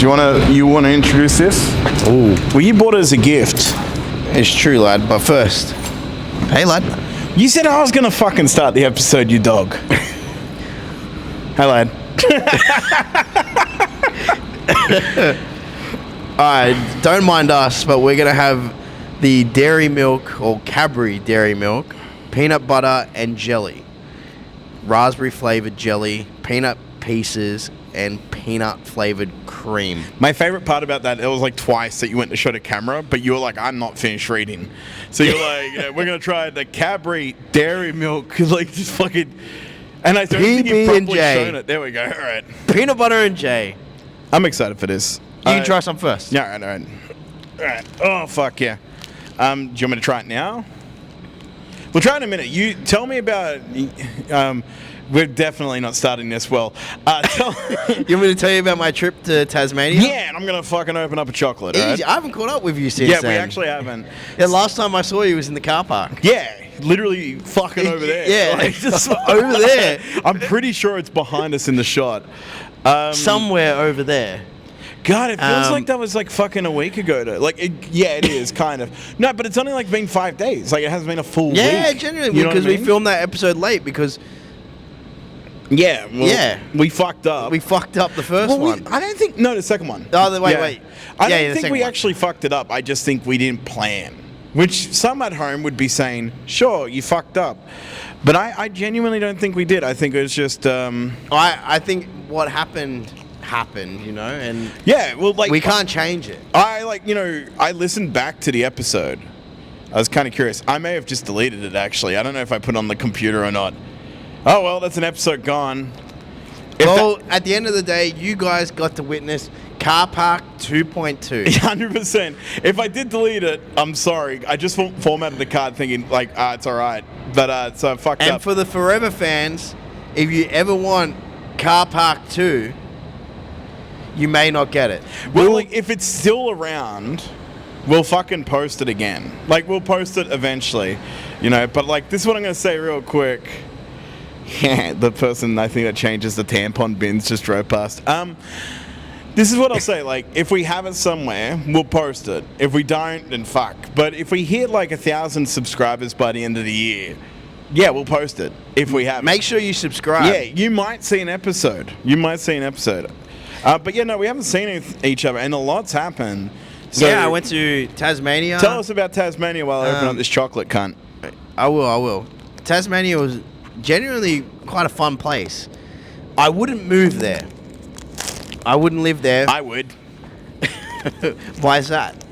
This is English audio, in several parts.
you wanna introduce this? Ooh. Well, you bought it as a gift. It's true, lad. But first, hey, lad. You said I was gonna fucking start the episode, you dog. Hey, lad. Alright, don't mind us, but we're gonna have the dairy milk or Cadbury dairy milk, peanut butter and jelly, raspberry flavored jelly, peanut pieces, and peanut flavored cream. My favorite part about that, it was like twice that you went to show the camera, but you were like, I'm not finished reading. So you're like, we're gonna try the Cadbury dairy milk, like just fucking. And I don't think you've properly shown it. There we go. All right. Peanut butter and J. I'm excited for this. You can try some first. Yeah, all right. All right. Oh, fuck yeah. Do you want me to try it now? We'll try it in a minute. You tell me about... we're definitely not starting this well. You want me to tell you about my trip to Tasmania? Yeah, and I'm going to fucking open up a chocolate, Easy. right? I haven't caught up with you since then. then. We actually haven't. Yeah, last time I saw you was in the car park. Yeah, literally fucking over there. Yeah, like, just over there. I'm pretty sure it's behind us in the shot. Somewhere over there. God, it feels like that was like fucking a week ago. It is kind of. No, but it's only like been 5 days. Like it hasn't been a full week. Yeah, generally, because we filmed that episode late because... Yeah, we fucked up. We fucked up the first one. I don't think... No, the second one. Oh, wait. I don't think we actually fucked it up. I just think we didn't plan. Which some at home would be saying, sure, you fucked up. But I genuinely don't think we did. I think it was just... I think what happened, you know, and... Yeah, well, like... We can't change it. I listened back to the episode. I was kind of curious. I may have just deleted it, actually. I don't know if I put it on the computer or not. Oh, well, that's an episode gone. At the end of the day, you guys got to witness Carpark 2.2. 100%. If I did delete it, I'm sorry. I just formatted the card thinking, like, it's all right. But so I fucked up. And for the Forever fans, if you ever want Carpark 2, you may not get it. Well, like, if it's still around, we'll fucking post it again. Like, we'll post it eventually, you know. But, like, this is what I'm going to say real quick. Yeah, the person I think that changes the tampon bins just drove past. This is what I'll say. Like, if we have it somewhere, we'll post it. If we don't, then fuck. But if we hit like 1,000 subscribers by the end of the year, yeah, we'll post it. If we have, make sure you subscribe. Yeah, you might see an episode. But yeah, no, we haven't seen each other, and a lot's happened. So yeah, I went to Tasmania. Tell us about Tasmania while I open up this chocolate cunt. I will. Tasmania was genuinely quite a fun place. I wouldn't move there. I wouldn't live there. I would. Why is that?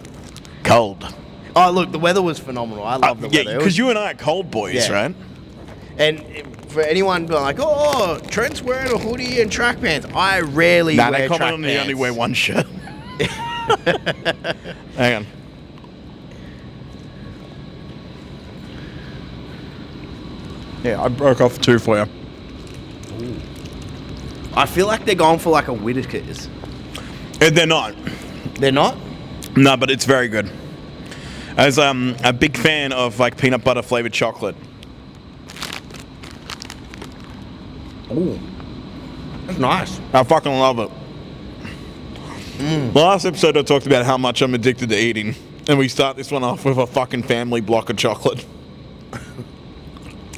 Cold. Oh, look, the weather was phenomenal. I love the weather. Yeah, because you and I are cold boys, right? And for anyone being like, oh, Trent's wearing a hoodie and track pants. I rarely wear track pants. Nah, they comment on me only wear one shirt. Hang on. Yeah, I broke off 2 for you. Ooh. I feel like they're going for like a Whittaker's. They're not. They're not? No, but it's very good. As a big fan of like peanut butter flavored chocolate. Ooh. That's nice. I fucking love it. Last episode I talked about how much I'm addicted to eating. And we start this one off with a fucking family block of chocolate.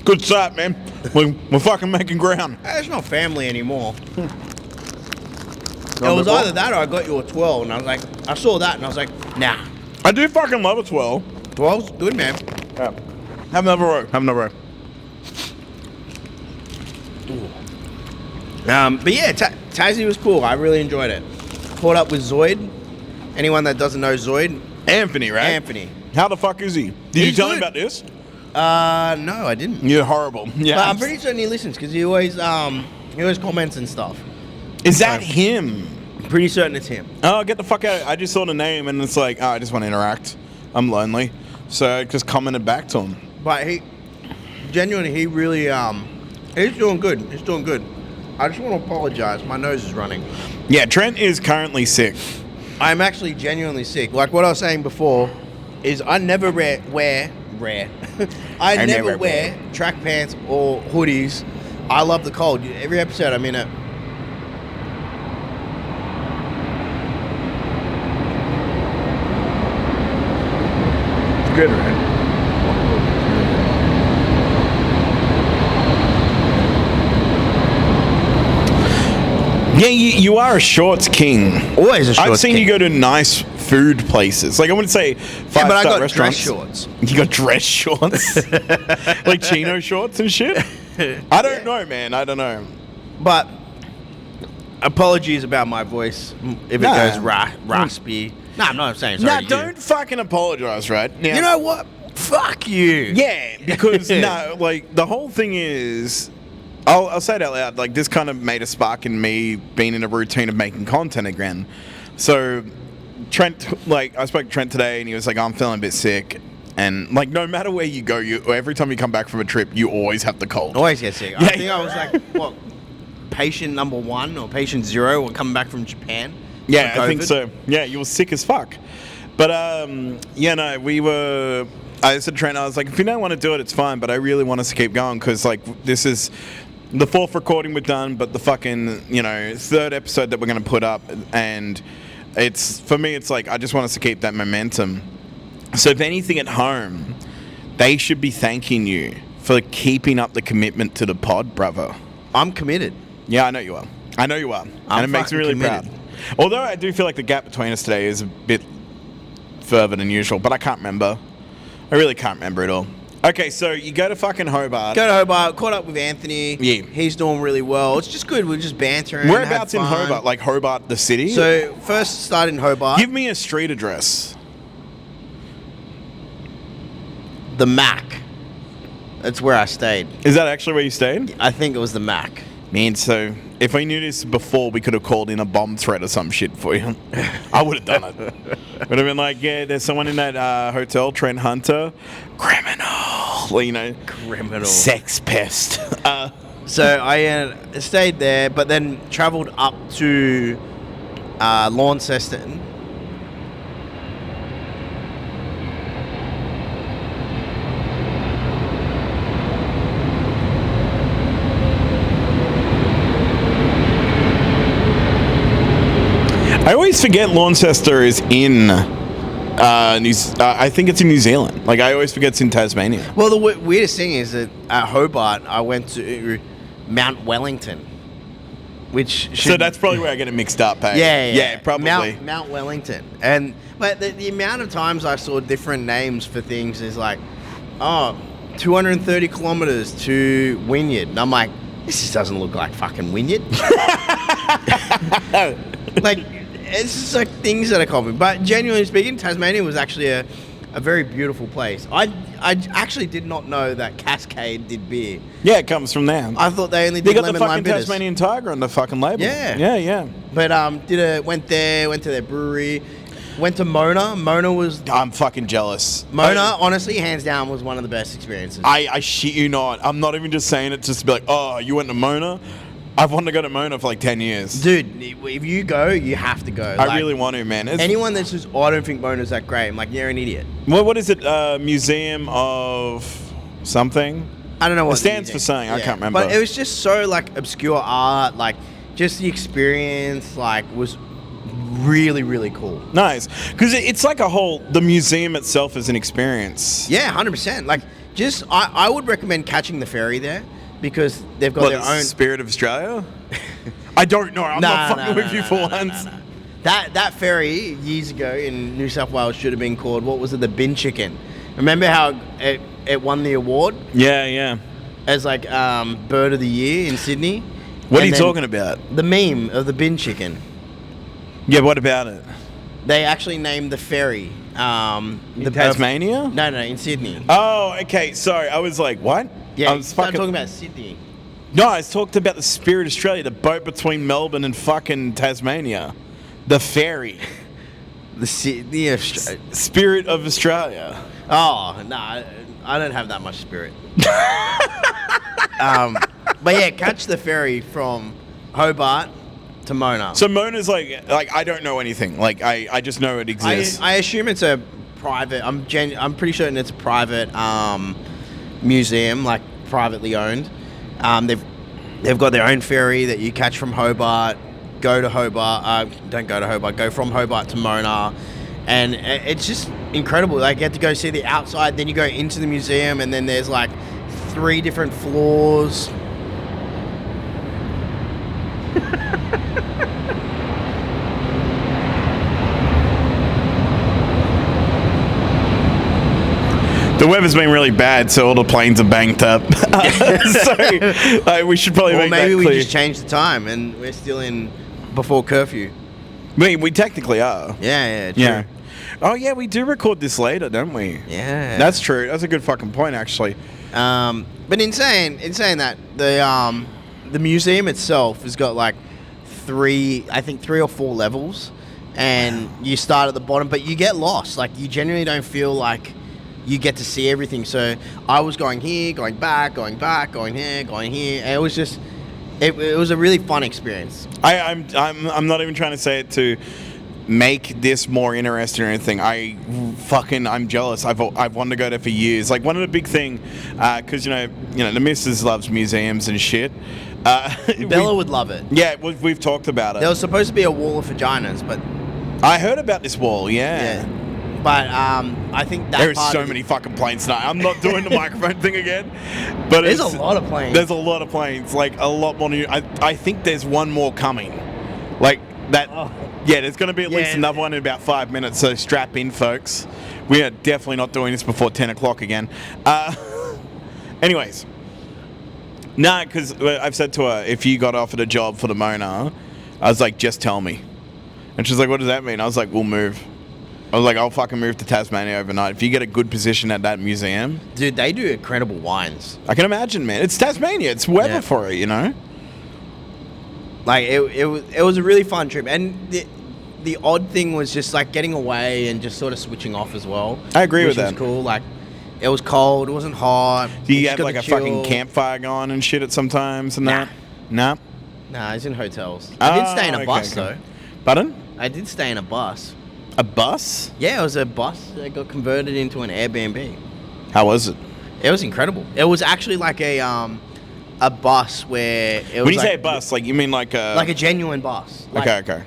Good start, man. We're fucking making ground. It's not family anymore. It was either that or I got you a 12, and I was like, I saw that, and I was like, nah. I do fucking love a 12. 12's good, man. Yeah. Have another row. But yeah, Tassie was cool. I really enjoyed it. Caught up with Zoid. Anyone that doesn't know Zoid? Anthony, right? Anthony. How the fuck is he? Did you tell him about this? No, I didn't. You're horrible. Yeah, but I'm pretty certain he listens because he always comments and stuff. Is that him? I'm pretty certain it's him. Oh, get the fuck out! I just saw the name and it's like, I just want to interact. I'm lonely, so I just commented back to him. But he really he's doing good. He's doing good. I just want to apologize. My nose is running. Yeah, Trent is currently sick. I'm actually genuinely sick. Like what I was saying before, is I never wear I never wear track pants or hoodies. I love the cold. Every episode I'm in it. good, right? Yeah, you are a shorts king. Always a shorts I've seen king. you go to nice food places. Like, I wouldn't say five-star but I got restaurants. dress shorts. You got dress shorts? Like chino shorts and shit? I don't know, man. I don't know. But apologies about my voice if it goes raspy. No, I'm not saying sorry. Nah, don't fucking apologize, right? Now, You know what? Fuck you. yeah, because, no, like, the whole thing is... I'll say it out loud. Like, this kind of made a spark in me being in a routine of making content again. So, Trent, like, I spoke to Trent today, and he was like, I'm feeling a bit sick. And, like, no matter where you go, every time you come back from a trip, you always have the cold. Always get sick. I think I was like, what, patient number 1 or patient 0 or coming back from Japan? Yeah, for I think COVID? so. Yeah, you were sick as fuck. But, yeah, no, we were... I said to Trent, I was like, if you don't want to do it, it's fine, but I really want us to keep going, because, like, this is... the 4th recording we've done, but the fucking, 3rd episode that we're going to put up. And it's, for me, it's like, I just want us to keep that momentum. So if anything at home, they should be thanking you for keeping up the commitment to the pod, brother. I'm committed. Yeah, I know you are. And it makes me really proud. Although I do feel like the gap between us today is a bit further than usual, but I can't remember. I really can't remember it all. Okay, so you go to fucking Hobart. Go to Hobart, caught up with Anthony. Yeah. He's doing really well. It's just good. We're just bantering. Whereabouts had in fun. Hobart? Like Hobart, the city? So, first started in Hobart. Give me a street address. The Mac. That's where I stayed. Is that actually where you stayed? I think it was the Mac. Man, so if we knew this before, we could have called in a bomb threat or some shit for you. I would have done it. Would have been like, yeah, there's someone in that hotel, Trent Hunter. Criminal. Criminal. Sex pest. So I stayed there, but then travelled up to Launceston. I always forget Launceston is in I think it's in New Zealand. Like, I always forget it's in Tasmania. Well, the weirdest thing is that at Hobart, I went to Mount Wellington, So that's probably where I get it mixed up, hey? Yeah, probably. Mount Wellington. But the amount of times I saw different names for things is like, 230 kilometers to Wynyard. And I'm like, this just doesn't look like fucking Wynyard. Like, it's just like things that are common. But genuinely speaking, Tasmania was actually a very beautiful place. I actually did not know that Cascade did beer. Yeah, it comes from there. I thought they only They did got the lemon lime fucking bitters. Tasmanian Tiger on the fucking label. Yeah. Yeah. But went to their brewery, went to Mona. Mona was I'm fucking jealous. Mona, honestly, hands down, was one of the best experiences. I shit you not. I'm not even just saying it just to be like, oh, you went to Mona? I've wanted to go to Mona for like 10 years. Dude, if you go, you have to go. I really want to, man. Anyone that's just, I don't think Mona's that great. I'm like, you're an idiot. What is it? Museum of something? I don't know what it stands for something. I can't remember. But it was just so like obscure art, like just the experience, like was really, really cool. Nice. Because it's like the museum itself is an experience. Yeah, 100%. Like, just, I would recommend catching the ferry there because they've got their own... Spirit of Australia? I don't know. I'm not fucking with you for once. That ferry years ago in New South Wales should have been called, what was it, the Bin Chicken. Remember how it won the award? Yeah. As like Bird of the Year in Sydney? What are you talking about? The meme of the Bin Chicken. Yeah, what about it? They actually named the ferry. In Tasmania? No, in Sydney. Oh, okay. Sorry. I was like, what? Yeah, I was talking about Sydney. No, I was talking about the Spirit Australia, the boat between Melbourne and fucking Tasmania. The ferry. The Spirit of Australia. Oh, no, I don't have that much spirit. But yeah, catch the ferry from Hobart to Mona. So Mona's like I don't know anything. Like I just know it exists. I assume it's a private. I'm pretty sure it's a private museum, like privately owned. They've got their own ferry that you catch from Hobart. Go to Hobart. Don't go to Hobart. Go from Hobart to Mona, And it's just incredible. Like, you get to go see the outside, then you go into the museum, and then there's like 3 different floors. The weather's been really bad, so all the planes are banked up. So we should probably make that clear. Maybe we just change the time, and we're still in before curfew. We technically are. Yeah, true. Yeah. Oh yeah, we do record this later, don't we? Yeah. That's true. That's a good fucking point, actually. But in saying that, the museum itself has got like 3 or 4 levels, and you start at the bottom, but you get lost. Like, you genuinely don't feel like you get to see everything. So I was going here, going back, going here, and it was just, it was a really fun experience. I'm not even trying to say it to make this more interesting or anything. I'm jealous. I've wanted to go there for years. Like, one of the big thing, because you know the missus loves museums and shit. Bella would love it. Yeah, we've talked about it. There was supposed to be a wall of vaginas, but I heard about this wall. Yeah. But I think that there's so many fucking planes tonight. I'm not doing the microphone thing again. But there's a lot of planes. There's a lot of planes. Like, a lot more. I think there's one more coming. Like that. Oh. Yeah, there's going to be at least another one in about 5 minutes. So strap in, folks. We are definitely not doing this before 10 o'clock again. Anyways. Nah, because I've said to her, if you got offered a job for the Mona, I was like, just tell me. And she's like, what does that mean? I was like, we'll move. I was like, I'll fucking move to Tasmania overnight. If you get a good position at that museum. Dude, they do incredible wines. I can imagine, man. It's Tasmania. It's weather for it, you know? Like, it was a really fun trip. And the odd thing was just, like, getting away and just sort of switching off as well. I agree with that. Which was cool. Like, it was cold. It wasn't hot. Do you have, like, a fucking campfire going and shit at sometimes and that? Nah? Nah, it's in hotels. I did stay in a bus, though. Pardon? I did stay in a bus. A bus? Yeah, it was a bus that got converted into an Airbnb. How was it? It was incredible. It was actually like a bus where it was. When you say a bus, like, you mean like a genuine bus. Like, okay.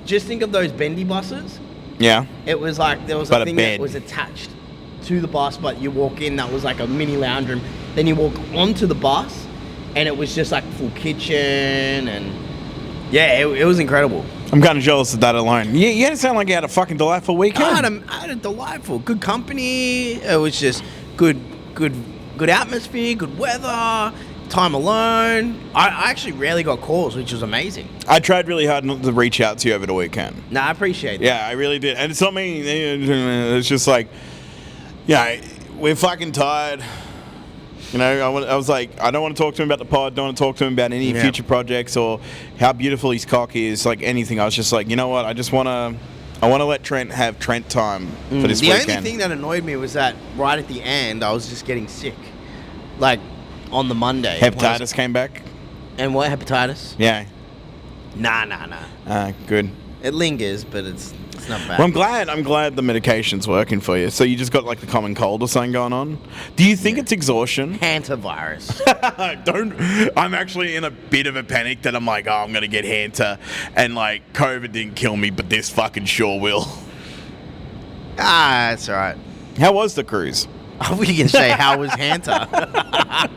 Just think of those bendy buses. Yeah. It was like there was a thing that was attached to the bus, but you walk in, that was like a mini lounge room. Then you walk onto the bus, and it was just like full kitchen, and yeah, it was incredible. I'm kind of jealous of that alone. You didn't sound like you had a fucking delightful weekend. I had a delightful, good company. It was just good atmosphere, good weather, time alone. I actually rarely got calls, which was amazing. I tried really hard not to reach out to you over the weekend. Nah, I appreciate that. Yeah, I really did. And it's not me. It's just like, yeah, we're fucking tired. You know, I was like, I don't want to talk to him about the pod, don't want to talk to him about any future projects or how beautiful his cock is, like anything. I was just like, you know what, I want to let Trent have Trent time for this weekend. The only thing that annoyed me was that right at the end, I was just getting sick. Like, on the Monday. Hepatitis came back? And what, hepatitis? Yeah. Nah. Good. It lingers, but it's not bad. Well, I'm glad the medication's working for you. So you just got like the common cold or something going on? Do you think it's exhaustion? Hantavirus. I'm actually in a bit of a panic that I'm like, I'm going to get Hanta. And like, COVID didn't kill me, but this fucking sure will. That's all right. How was the cruise? I was going to say, how was Hanta?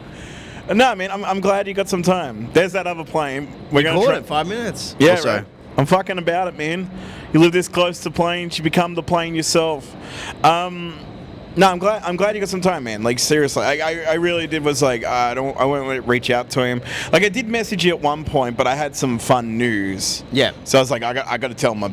No, man, I'm glad you got some time. There's that other plane. We're going to call it 5 minutes. Yeah, right. I'm fucking about it, man. You live this close to planes, you become the plane yourself. No, I'm glad you got some time, man. Like, seriously, I really did. Was like, I won't reach out to him. Like, I did message you at one point, but I had some fun news. Yeah. So I was like, I got to tell my.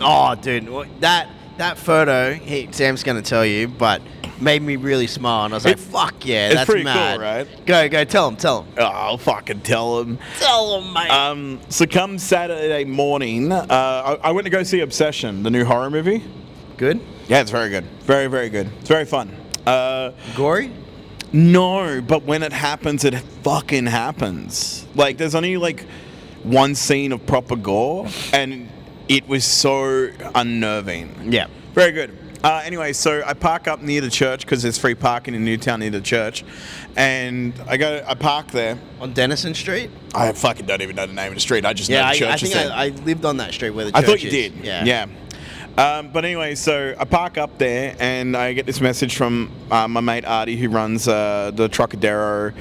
Oh, dude, that photo. Sam's gonna tell you, but made me really smile, and I was like, "Fuck yeah, that's pretty mad." Cool, right? Go, tell him. Oh, I'll fucking tell him. Tell him, mate. So come Saturday morning, I went to go see Obsession, the new horror movie. Good. Yeah, it's very good. Very, very good. It's very fun. Gory? No, but when it happens, it fucking happens. Like, there's only like one scene of proper gore, and it was so unnerving. Yeah. Very good. Anyway, so I park up near the church because there's free parking in Newtown near the church, and I park there on Denison Street. I fucking don't even know the name of the street. I just know the church. I think I lived on that street where the church is. I thought you did. Yeah. But anyway, so I park up there and I get this message from my mate Artie, who runs the Trocadero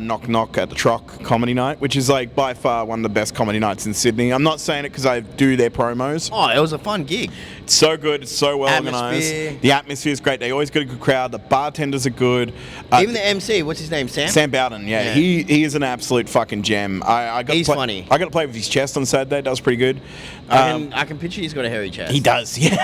Knock Knock at the Troc Comedy Night, which is like by far one of the best comedy nights in Sydney. I'm not saying it because I do their promos. Oh, it was a fun gig. It's so good. It's so well Atmosphere. organised. The atmosphere is great. They always get a good crowd. The bartenders are good. Even the MC, what's his name, Sam? Sam Bowden, yeah. He is an absolute fucking gem. He's funny. I got to play with his chest on Saturday. That was pretty good. I can picture he's got a hairy chest. He does, yeah.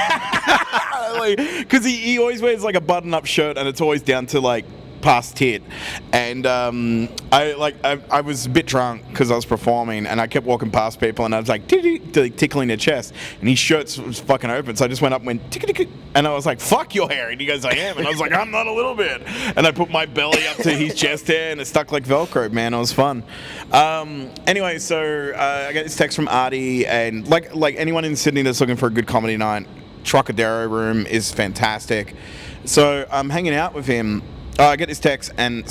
Because he always wears like a button-up shirt and it's always down to like past tit. And I was a bit drunk because I was performing and I kept walking past people and I was like tickling their chest and his shirt was fucking open. So I just went up and went tick and I was like, fuck, you're hairy. And he goes, I am. And I was like, I'm not a little bit. And I put my belly up to his chest hair and it stuck like Velcro, man. It was fun. Anyway, so I got this text from Artie and like anyone in Sydney that's looking for a good comedy night, Trocadero Room is fantastic. So I'm hanging out with him. I get this text and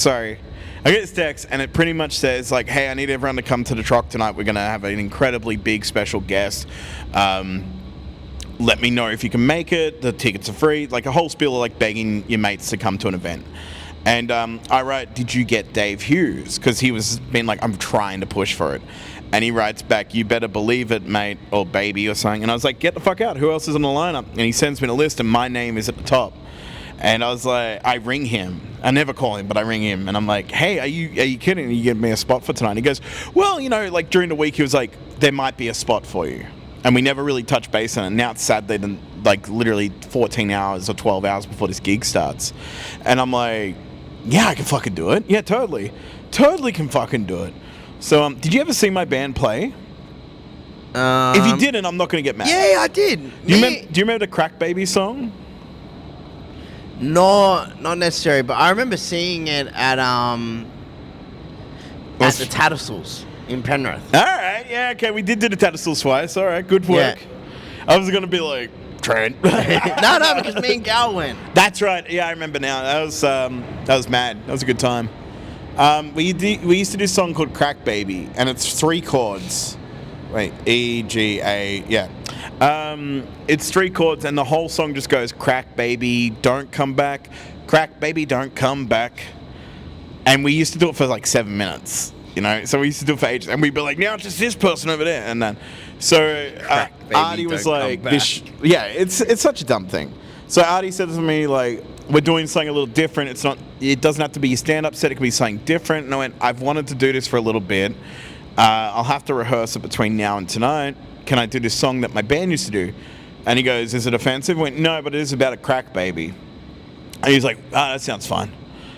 it pretty much says like, hey, I need everyone to come to the Troc tonight. We're going to have an incredibly big special guest. Let me know if you can make it. The tickets are free. Like a whole spiel of like begging your mates to come to an event. And I write, did you get Dave Hughes? Because he was being like, I'm trying to push for it. And he writes back, you better believe it, mate, or baby, or something. And I was like, get the fuck out. Who else is on the lineup? And he sends me a list and my name is at the top. And I was like, I ring him. I never call him, but I ring him. And I'm like, hey, are you kidding? Are you giving me a spot for tonight? And he goes, well, you know, like during the week, he was like, there might be a spot for you. And we never really touched base on it. Now it's Saturday, like literally 14 hours or 12 hours before this gig starts. And I'm like, yeah, I can fucking do it. Yeah, totally. Totally can fucking do it. So did you ever see my band play? If you didn't, I'm not going to get mad. Yeah, I did. Do you remember the Crack Baby song? No, not necessarily, but I remember seeing it at the Tattersalls in Penrith. All right, yeah, okay, we did do the Tattersalls twice. All right, good work. Yeah. I was going to be like, Trent. No, because me and Gal went. That's right. Yeah, I remember now. That was mad. That was a good time. We used to do a song called Crack Baby, and it's 3 chords. Wait, E, G, A, yeah. It's 3 chords, and the whole song just goes, crack baby, don't come back. Crack baby, don't come back. And we used to do it for like 7 minutes, you know? So we used to do it for ages, and we'd be like, now it's just this person over there. And then, so Artie was like, it's such a dumb thing. So Artie said to me, like, we're doing something a little different. It doesn't have to be a stand-up set. It can be something different. And I went, I've wanted to do this for a little bit. I'll have to rehearse it between now and tonight. Can I do this song that my band used to do? And he goes, is it offensive? I went, no, but it is about a crack baby. And he's like, that sounds fine.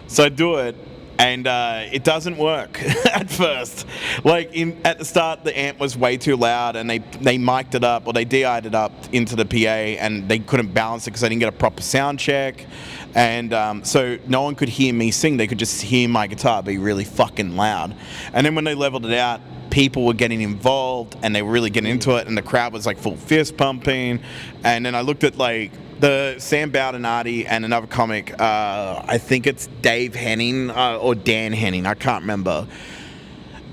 So I do it, and it doesn't work at first. Like, at the start, the amp was way too loud, and they mic'd it up, or they DI'd it up into the PA, and they couldn't balance it because they didn't get a proper sound check. And so no one could hear me sing. They could just hear my guitar be really fucking loud. And then when they leveled it out, people were getting involved and they were really getting into it, and the crowd was like full fist pumping. And then I looked at like the Sam Bowden, Artie, and another comic, I think it's Dave Henning or Dan Henning, I can't remember.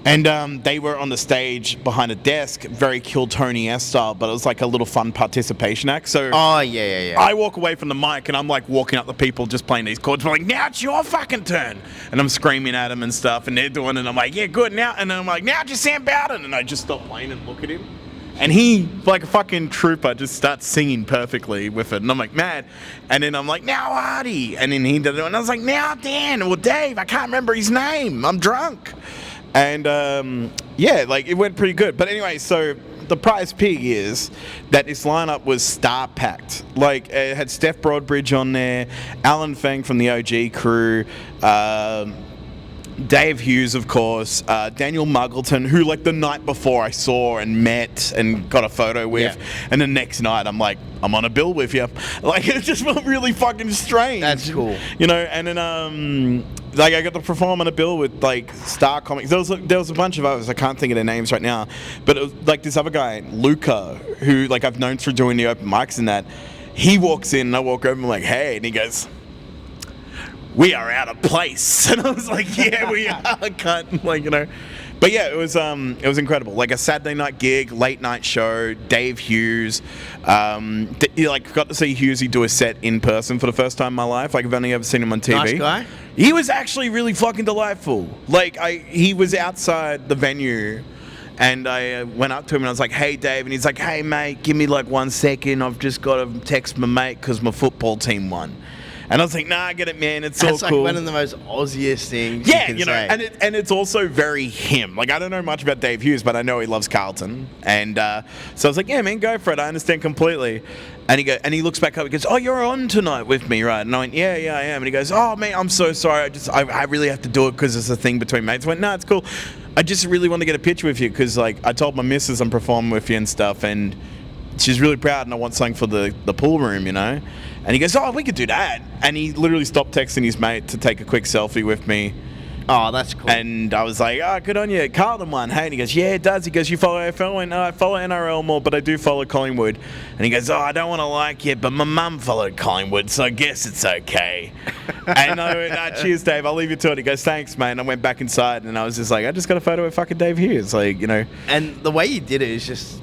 And they were on the stage behind a desk, very Kill Tony-esque style, but it was like a little fun participation act. So I walk away from the mic and I'm like walking up to people just playing these chords. I'm like, now it's your fucking turn. And I'm screaming at them and stuff, and they're doing it. And I'm like, yeah, good, now. And then I'm like, now it's just Sam Bowden. And I just stop playing and look at him. And he, like a fucking trooper, just starts singing perfectly with it. And I'm like, mad. And then I'm like, now Artie. And then he did it. And I was like, now Dan or Dave. I can't remember his name. I'm drunk. And yeah, like it went pretty good. But anyway, so the prize pig is that this lineup was star packed. Like it had Steph Broadbridge on there, Alan Feng from the OG crew, Dave Hughes, of course, Daniel Muggleton, who like the night before I saw and met and got a photo with, and the next night I'm like, I'm on a bill with you. Like it just felt really fucking strange. That's cool. You know, and then like I got to perform on a bill with like star comics. There was a bunch of others. I can't think of their names right now, but it was like this other guy, Luca, who like I've known through doing the open mics and that. He walks in and I walk over and I'm like, hey, and he goes, we are out of place. And I was like, yeah, we are, cunt. Like, you know. But yeah, it was incredible. Like a Saturday night gig, late night show, Dave Hughes. You like got to see Hughesy do a set in person for the first time in my life. Like I've only ever seen him on TV. Nice guy. He was actually really fucking delightful. Like he was outside the venue. And I went up to him and I was like, "Hey, Dave," and he's like, "Hey, mate, give me like 1 second. I've just got to text my mate because my football team won." And I was like, "Nah, I get it, man. It's all That's cool." like one of the most Aussiest things. Yeah, you can know, say. and it's also very him. Like I don't know much about Dave Hughes, but I know he loves Carlton, and so I was like, "Yeah, man, go for it. I understand completely." And he looks back up. He goes, "Oh, you're on tonight with me, right?" And I went, "Yeah, I am." And he goes, "Oh, man, I'm so sorry. I really have to do it because it's a thing between mates." I went, "No, it's cool. I just really want to get a picture with you because like I told my missus I'm performing with you and stuff, and she's really proud, and I want something for the pool room, you know." And he goes, "Oh, we could do that." And he literally stopped texting his mate to take a quick selfie with me. Oh, that's cool. And I was like, "Oh, good on you. Carlton won, hey?" And he goes, "Yeah, it does." He goes, "You follow AFL?" And I follow NRL more, but I do follow Collingwood. And he goes, "Oh, I don't want to like you, but my mum followed Collingwood, so I guess it's okay." And I went, "Nah, cheers, Dave. I'll leave you to it." He goes, "Thanks, mate." And I went back inside, and I was just like, I just got a photo with fucking Dave Hughes. Like, you know. And the way you did it is just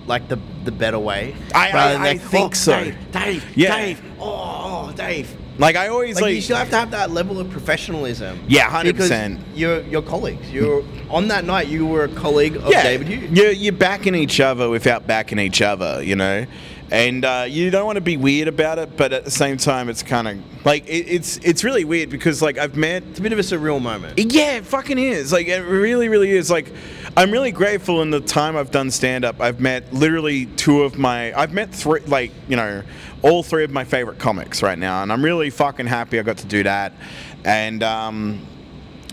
like the better way. I think so. Dave, Yeah. Dave. Oh, Dave. Like, I always Like you still have to have that level of professionalism. Yeah, 100%. Because you're colleagues. You're on that night. You were a colleague of David Hughes. You're backing each other without backing each other, you know. And you don't want to be weird about it, but at the same time, it's kind of like it's really weird because like I've met. It's a bit of a surreal moment. Yeah, it fucking is. Like it really, really is. Like I'm really grateful in the time I've done stand up. I've met literally I've met three, like, you know, all three of my favorite comics right now, and I'm really fucking happy I got to do that. And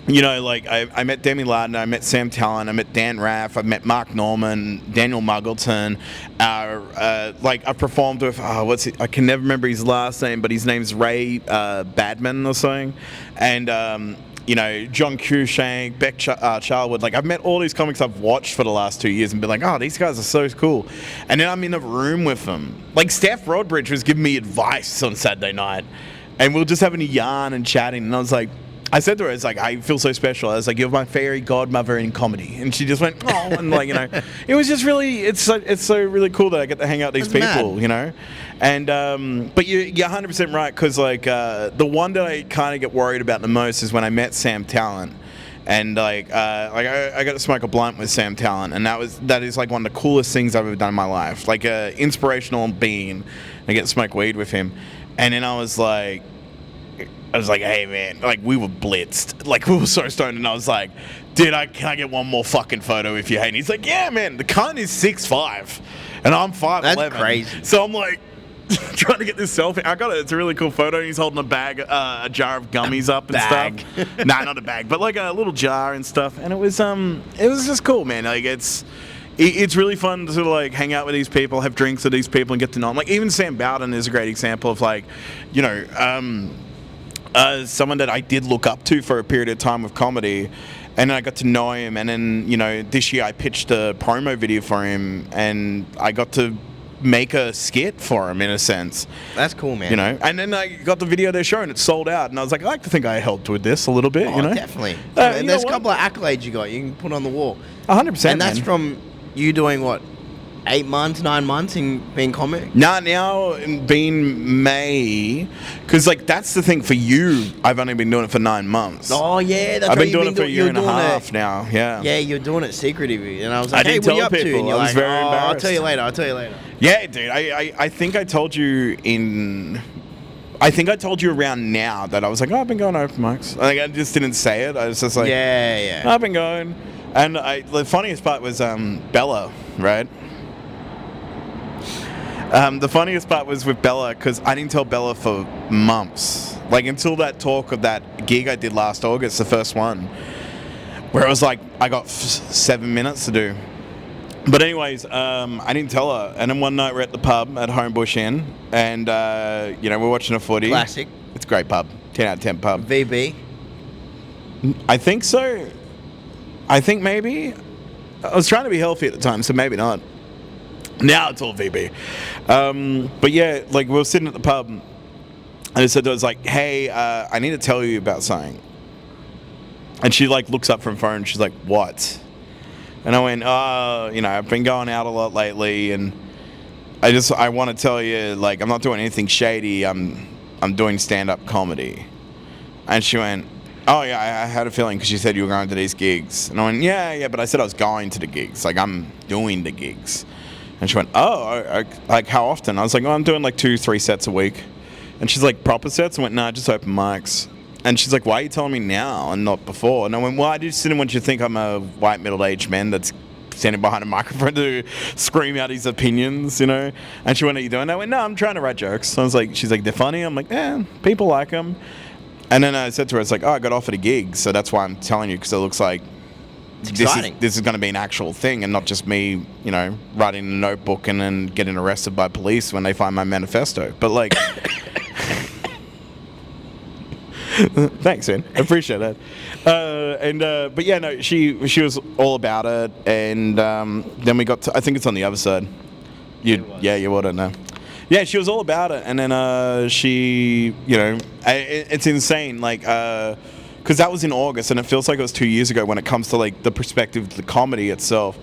you know, like I met Demi Lardner, I met Sam Talent, I met Dan Raff, I met Mark Norman, Daniel Muggleton. Like I performed with I can never remember his last name, but his name's Ray Badman or something. And you know, John Cushank, Beck Charlwood. Like I've met all these comics I've watched for the last 2 years and been like, "Oh, these guys are so cool." And then I'm in a room with them. Like Steph Rodbridge was giving me advice on Saturday night, and we were just having a yarn and chatting. And I was like, I said to her, "It's like I feel so special." I was like, "You're my fairy godmother in comedy," and she just went, "Oh," and like, you know, it was just really, it's so really cool that I get to hang out with these people, you know. And but you're 100% right, because like the one that I kind of get worried about the most is when I met Sam Talent, and like I got to smoke a blunt with Sam Talent, and that is like one of the coolest things I've ever done in my life, like a inspirational being. I get to smoke weed with him, and then I was like, "Hey, man," like we were blitzed, like we were so stoned, and I was like, "Dude, can I get one more fucking photo with you?" And he's like, "Yeah, man." The cunt is 6'5", and I'm 5'11". That's crazy. So I'm like trying to get this selfie. I got it. It's a really cool photo. He's holding a bag, a jar of gummies up and stuff. Nah, not a bag, but like a little jar and stuff. And it was just cool, man. Like it's really fun to like hang out with these people, have drinks with these people, and get to know them. Like even Sam Bowden is a great example of like, you know, someone that I did look up to for a period of time with comedy, and I got to know him. And then, you know, this year I pitched a promo video for him, and I got to make a skit for him in a sense. That's cool, man. You know, and then I got the video they're showing, it sold out, and I was like, I like to think I helped with this a little bit, you know? Definitely. And there's a couple of accolades you got, you can put on the wall. 100%. And that's from you doing what? 8 months, 9 months in being comic? Now being May, because like that's the thing for you. I've only been doing it for 9 months. Oh yeah, that's I've right. been doing it for a year and a half now. Yeah. Yeah, you're doing it secretly, and I was like, I "Hey, didn't what are you tell up to?" people. And you're I was like, very "Oh, embarrassed. I'll tell you later. Yeah, dude. I think I told you around now that I was like, "Oh, I've been going to open mics." Like I just didn't say it. I was just like, yeah. I've been going. And the funniest part was Bella, right? The funniest part was with Bella, because I didn't tell Bella for months. Like until that talk of that gig I did last August, the first one, where it was like I got 7 minutes to do. But anyways, I didn't tell her. And then one night we're at the pub at Homebush Inn, and you know, we're watching a footy. Classic. It's a great pub. 10 out of 10 pub. VB. I think so. I think maybe. I was trying to be healthy at the time, so maybe not. Now it's all VB. But yeah, like we were sitting at the pub, and I said to her, I was like, "Hey, I need to tell you about something." And she like looks up from her phone and she's like, what? And I went, I've been going out a lot lately, and I want to tell you, like, I'm not doing anything shady. I'm doing stand-up comedy. And she went, oh yeah, I had a feeling because you said you were going to these gigs. And I went, yeah, but I said I was going to the gigs. Like, I'm doing the gigs. And she went, oh, like how often? I was like, I'm doing like 2-3 sets a week. And she's like, proper sets? I went, nah, just open mics. And she's like, why are you telling me now and not before? And I went, well, I just didn't want you to think I'm a white middle-aged man that's standing behind a microphone to scream out his opinions, you know? And she went, are you doing that? I went, no, I'm trying to write jokes. So I was like, she's like, they're funny? I'm like, people like them. And then I said to her, it's like, oh, I got offered a gig. So that's why I'm telling you, because it looks like this is going to be an actual thing and not just me, writing a notebook and then getting arrested by police when they find my manifesto. But like... Thanks, man. I appreciate that. But yeah, no, she was all about it, and then we got to, I think it's on the other side. You wouldn't know. Yeah, she was all about it, and then she, it's insane, like, because that was in August, and it feels like it was 2 years ago when it comes to like the perspective of the comedy itself.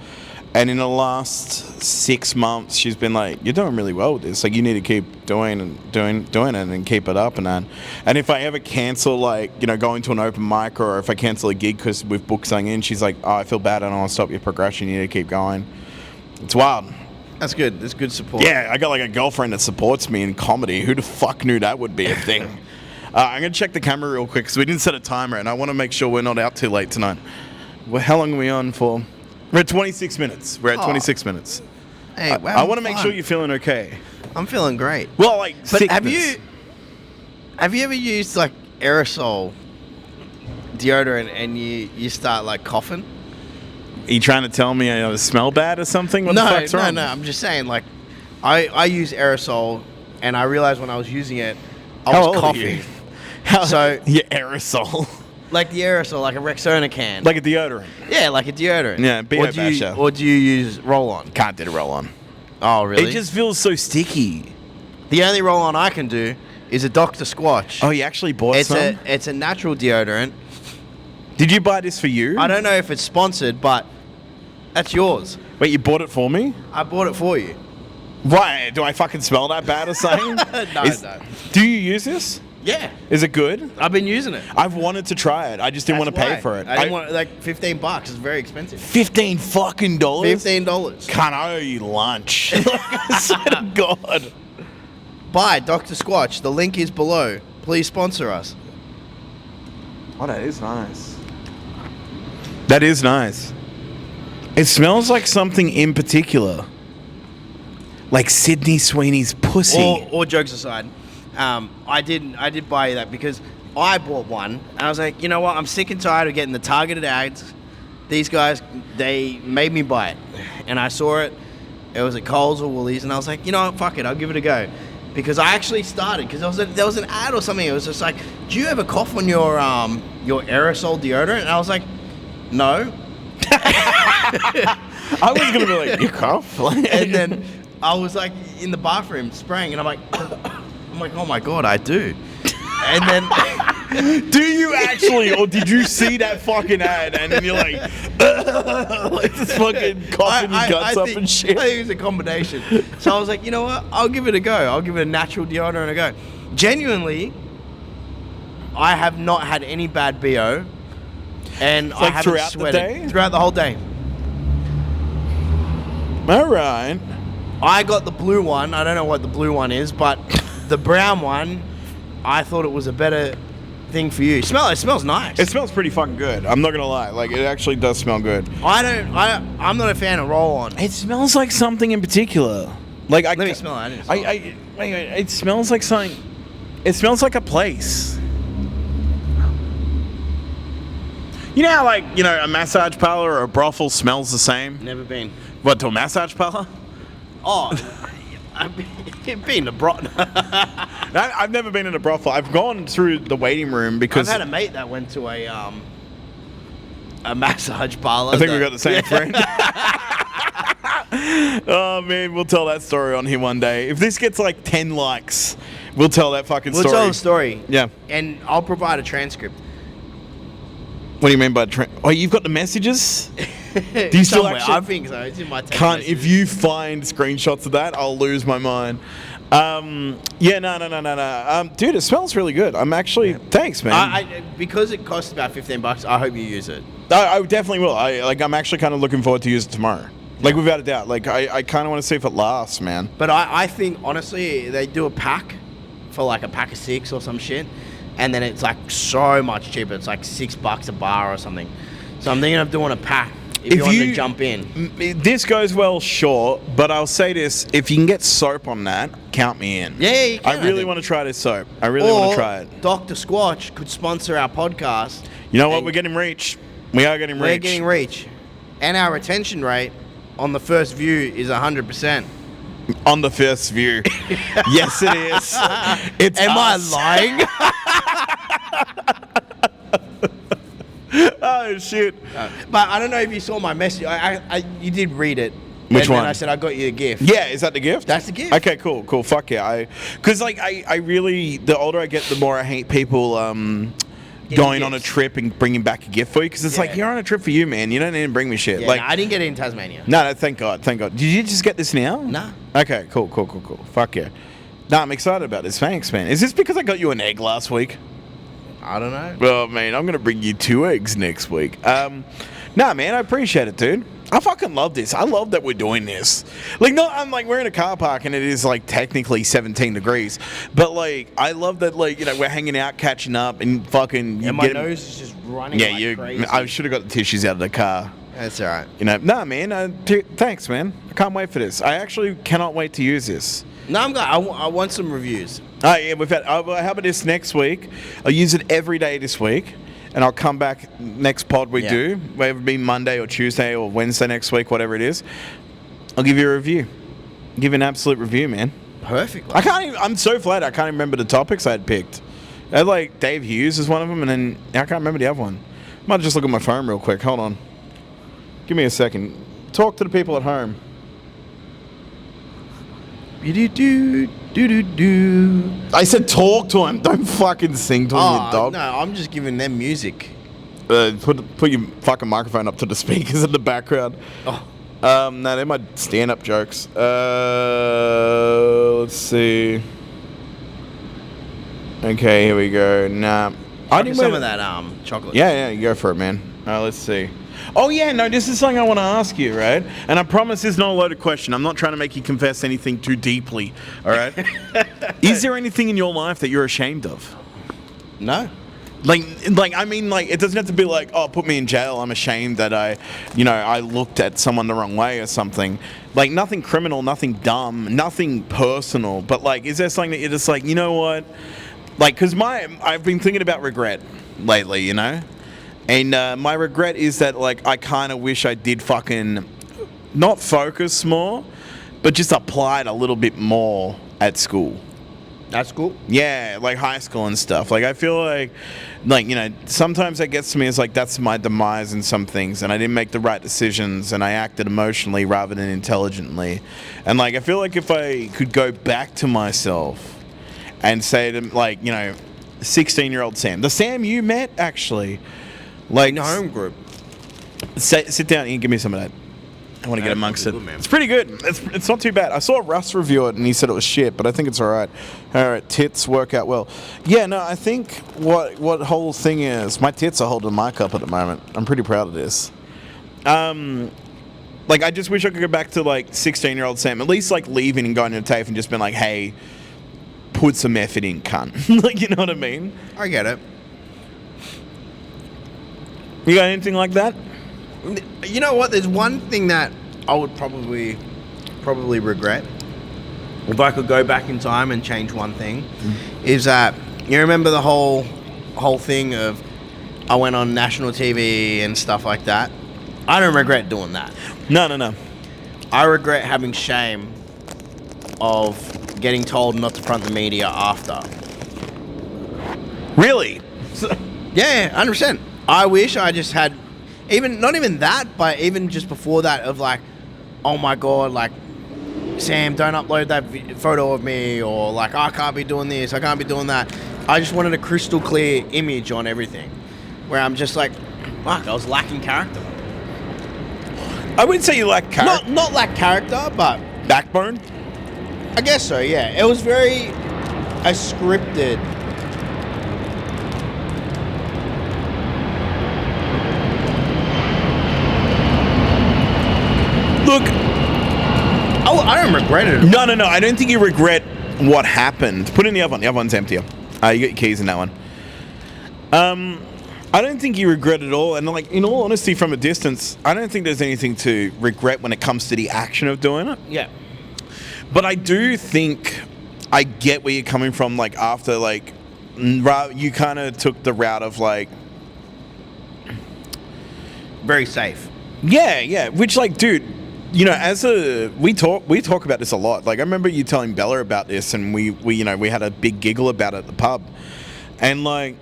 And in the last 6 months, she's been like, you're doing really well with this. Like, you need to keep doing it and keep it up and that. And if I ever cancel, like, going to an open mic, or if I cancel a gig because we've booked something in, she's like, oh, I feel bad. I don't want to stop your progression. You need to keep going. It's wild. That's good. That's good support. Yeah, I got like a girlfriend that supports me in comedy. Who the fuck knew that would be a thing? I'm going to check the camera real quick because we didn't set a timer, and I want to make sure we're not out too late tonight. Well, how long are we on for? We're at 26 minutes. We're at 26 minutes. Hey, wow. I want to make sure you're feeling okay. I'm feeling great. Well, like, but sickness. have you ever used like aerosol deodorant and you start like coughing? Are you trying to tell me I smell bad or something? What the fuck's wrong? No. I'm just saying, like, I use aerosol, and I realized when I was using it, I was coughing. So your aerosol. Like the aerosol, like a Rexona can. Like a deodorant. Yeah, like a deodorant. Yeah, or do you use roll-on? Can't do the roll-on. Oh, really? It just feels so sticky. The only roll-on I can do is a Dr. Squatch. Oh, you actually bought some? It's a natural deodorant. Did you buy this for you? I don't know if it's sponsored, but that's yours. Wait, you bought it for me? I bought it for you. Why? Do I fucking smell that bad or something? No. Do you use this? Yeah. Is it good? I've been using it. I've wanted to try it. I just didn't want to pay for it. I didn't want, like, $15. It's very expensive. $15 fucking dollars? $15. Can't I owe you lunch? I swear to God. Buy Dr. Squatch. The link is below. Please sponsor us. Oh, that is nice. That is nice. It smells like something in particular. Like Sydney Sweeney's pussy. Or jokes aside, I did buy that because I bought one and I was like, you know what? I'm sick and tired of getting the targeted ads. These guys, they made me buy it, and I saw it. It was at Coles or Woolies, and I was like, you know what? Fuck it, I'll give it a go. Because I actually started because there was an ad or something. It was just like, do you ever cough on your aerosol deodorant? And I was like, no. I was gonna be like, you cough? And then I was like in the bathroom spraying, and I'm like, oh my God, I do. And then, do you actually, or did you see that fucking ad and then you're like this fucking coughing your guts up and shit? I think it was a combination. So I was like, you know what? I'll give it a go. I'll give it a natural deodorant a go. Genuinely, I have not had any bad BO, and I haven't throughout sweated the day? throughout the whole day. All right. I got the blue one. I don't know what the blue one is, but the brown one, I thought it was a better thing for you. It smells nice. It smells pretty fucking good. I'm not gonna lie. Like, it actually does smell good. I'm not a fan of roll-on. It smells like something in particular. Like, Let me smell it. I didn't smell it. It smells like something. It smells like a place. You know how, like, a massage parlor or a brothel smells the same? Never been. What, to a massage parlor? Oh, I've been to brothel. I've never been in a brothel. I've gone through the waiting room because I've had a mate that went to a massage parlor. I think we got the same friend. Oh man, we'll tell that story on here one day. If this gets like 10 likes, we'll tell that fucking story. We'll tell the story. Yeah. And I'll provide a transcript. What do you mean by Trent? Oh, you've got the messages? Do you still actually? I think so. It's in my text Can't. messages. If you find screenshots of that, I'll lose my mind. Yeah, no. Dude, it smells really good. I'm actually. Thanks, man. Because it costs about $15, I hope you use it. I definitely will. I'm actually kind of looking forward to use it tomorrow. Like, without a doubt. Like, I kind of want to see if it lasts, man. But I think, honestly, they do a pack for like a pack of 6 or some shit. And then it's like so much cheaper. It's like $6 a bar or something. So I'm thinking of doing a pack if you want to jump in. This goes well, sure. But I'll say this. If you can get soap on that, count me in. Yeah, you can. I really want to try this soap. I really want to try it. Dr. Squatch could sponsor our podcast. You know what? We're getting reach. We are getting reach. We're getting reach. And our retention rate on the first view is 100%. On the first view. Yes, it is. It's Am us. I lying? Oh, shit. But I don't know if you saw my message. You did read it. Which one? And I said, I got you a gift. Yeah, is that the gift? That's the gift. Okay, cool. Fuck yeah. Because, I really, the older I get, the more I hate people going on a trip and bringing back a gift for you. Because it's like, you're on a trip for you, man. You don't need to bring me shit. Yeah, like, no, I didn't get it in Tasmania. No, thank God. Did you just get this now? Nah. Okay, cool. Fuck yeah. No, I'm excited about this. Thanks, man. Is this because I got you an egg last week? I don't know. Well, man, I'm going to bring you 2 eggs next week. Nah, man, I appreciate it, dude. I fucking love this. I love that we're doing this. Like, no, I'm like, we're in a car park and it is like technically 17 degrees. But like, I love that, like, you know, we're hanging out, catching up and fucking. And my nose is just running like crazy. I should have got the tissues out of the car. That's all right. You know, nah, man. Thanks, man. I can't wait for this. I actually cannot wait to use this. No, I'm glad. I want some reviews. Oh, yeah, how about this next week? I'll use it every day this week. And I'll come back next pod we do, whether it be Monday or Tuesday or Wednesday next week, whatever it is. I'll give you a review. Give you an absolute review, man. Perfect. I'm so flat I can't even remember the topics I had picked. I had like Dave Hughes is one of them, and then I can't remember the other one. Might just look at my phone real quick. Hold on. Give me a second. Talk to the people at home. I said talk to him. Don't fucking sing to him, you dog. No, I'm just giving them music. Put your fucking microphone up to the speakers in the background. No, they're my stand-up jokes. Let's see. Okay, here we go. Nah, I need some of that chocolate. Yeah, you go for it, man. Let's see. Oh yeah, no, this is something I want to ask you, right? And I promise this is not a loaded question. I'm not trying to make you confess anything too deeply, all right? Is there anything in your life that you're ashamed of? No. Like I mean, like, it doesn't have to be like, oh, put me in jail. I'm ashamed that I looked at someone the wrong way or something. Like, nothing criminal, nothing dumb, nothing personal. But like, is there something that you're just like, you know what? Like, because I've been thinking about regret lately, you know? And my regret is that, like, I kind of wish I did fucking not focus more, but just applied a little bit more at school. That's cool. Yeah, like high school and stuff. Like, I feel like, you know, sometimes that gets to me as like, that's my demise in some things, and I didn't make the right decisions, and I acted emotionally rather than intelligently. And like, I feel like if I could go back to myself and say to, like, you know, 16-year-old Sam, the Sam you met actually. Like, in the home group. Sit down and give me some of that. I want to get amongst it. It's pretty good. It's not too bad. I saw Russ review it and he said it was shit, but I think it's all right. All right, tits work out well. Yeah, no, I think what whole thing is, my tits are holding the mic up at the moment. I'm pretty proud of this. Like, I just wish I could go back to, like, 16-year-old Sam, at least, like, leaving and going to a TAFE and just been like, hey, put some effort in, cunt. Like, you know what I mean? I get it. You got anything like that? You know what? There's one thing that I would probably regret if I could go back in time and change one thing, is that you remember the whole thing of I went on national TV and stuff like that. I don't regret doing that. No. I regret having shame of getting told not to front the media after. Really? Yeah, 100%. I wish I just had, not even that, but even just before that, of like, oh my God, like, Sam, don't upload that photo of me, or like, I can't be doing this, I can't be doing that. I just wanted a crystal clear image on everything, where I'm just like, fuck, I was lacking character. I wouldn't say you lack character. Not lack character, but Backbone? I guess so, yeah. It was very scripted. Look, I don't regret it. no. I don't think you regret what happened. Put in the other one. The other one's emptier. You got your keys in that one. I don't think you regret it all. And like, in all honesty, from a distance, I don't think there's anything to regret when it comes to the action of doing it. Yeah. But I do think I get where you're coming from. Like after like, you kind of took the route of like, Very safe. yeah. Which like, dude, you know, we talk about this a lot. Like I remember you telling Bella about this, and we had a big giggle about it at the pub, and like.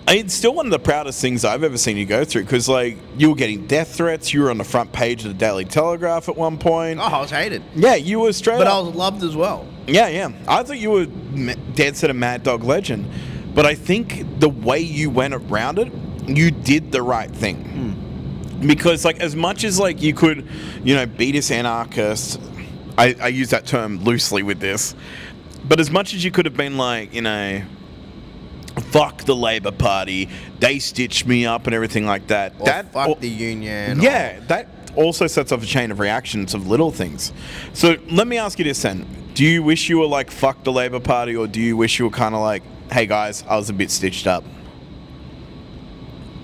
It's still one of the proudest things I've ever seen you go through, because like you were getting death threats. You were on the front page of the Daily Telegraph at one point. Oh, I was hated. Yeah, you were straight But up. I was loved as well. Yeah. I thought you were dead set of Mad Dog legend. But I think the way you went around it, you did the right thing. Because like as much as like you could, you know, be this anarchist, I use that term loosely with this, but as much as you could have been like, you know, fuck the Labor Party, they stitched me up and everything like that. Or fuck the union. Yeah, that also sets off a chain of reactions of little things. So let me ask you this then. Do you wish you were like, fuck the Labor Party, or do you wish you were kind of like, hey guys, I was a bit stitched up?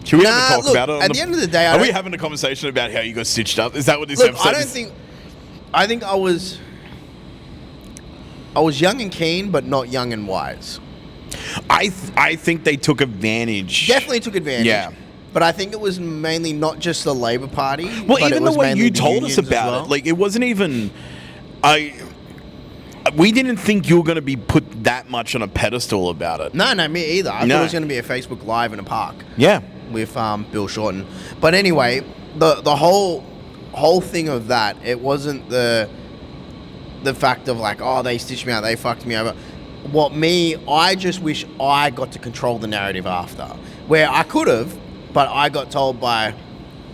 Should we ever talk about it? At the end of the day, are we having a conversation about how you got stitched up? Is that what this look, episode I think I was young and keen, but not young and wise. I think they took advantage. Definitely took advantage. Yeah. But I think it was mainly not just the Labor Party. Well, but even it was the way mainly you the told us unions as about well. it, like it wasn't even. We didn't think you were going to be put that much on a pedestal about it. No, me either. I thought it was going to be a Facebook Live in a park. Yeah. With Bill Shorten. But anyway, the whole thing of that, it wasn't the fact of like, oh, they stitched me out, they fucked me over. I just wish I got to control the narrative after. Where I could have, but I got told by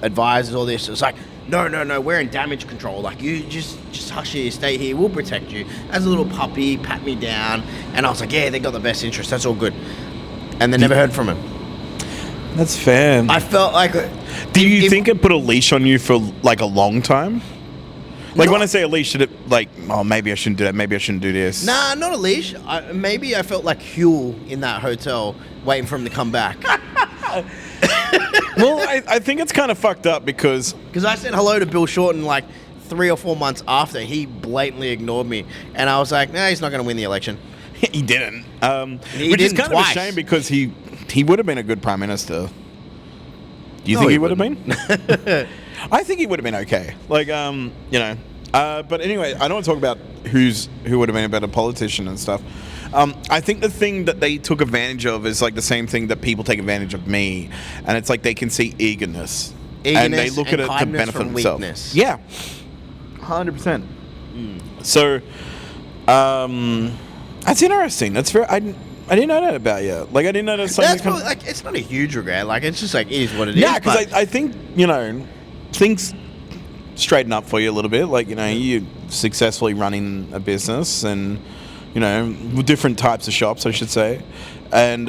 advisors all this. It's like, no, we're in damage control. Like, you just hush here, stay here, we'll protect you. As a little puppy, pat me down. And I was like, yeah, they got the best interest, that's all good. And they never heard from him. That's fair. I felt like... Do you think it put a leash on you for like a long time? Like when I say a leash, should it like, oh, maybe I shouldn't do that, maybe I shouldn't do this? Nah, not a leash. Maybe I felt like Huel in that hotel waiting for him to come back. Well, I think it's kind of fucked up because... Because I said hello to Bill Shorten like 3 or 4 months after. He blatantly ignored me. And I was like, nah, he's not going to win the election. He didn't. Which is kind of a shame because he would have been a good prime minister. Do you think he would have been? I think he would have been okay. Like, you know. But anyway, I don't want to talk about who would have been a better politician and stuff. I think the thing that they took advantage of is like the same thing that people take advantage of me, and it's like they can see eagerness and they look at it to benefit themselves. Yeah, 100%. So, that's interesting. That's very. I didn't know that about you. Like, I didn't know that something. That's like, it's not a huge regret. Like, it's just like, it is what it is. Yeah, because I think, you know, things straighten up for you a little bit. Like, you know, you're successfully running a business and, you know, different types of shops, I should say. And,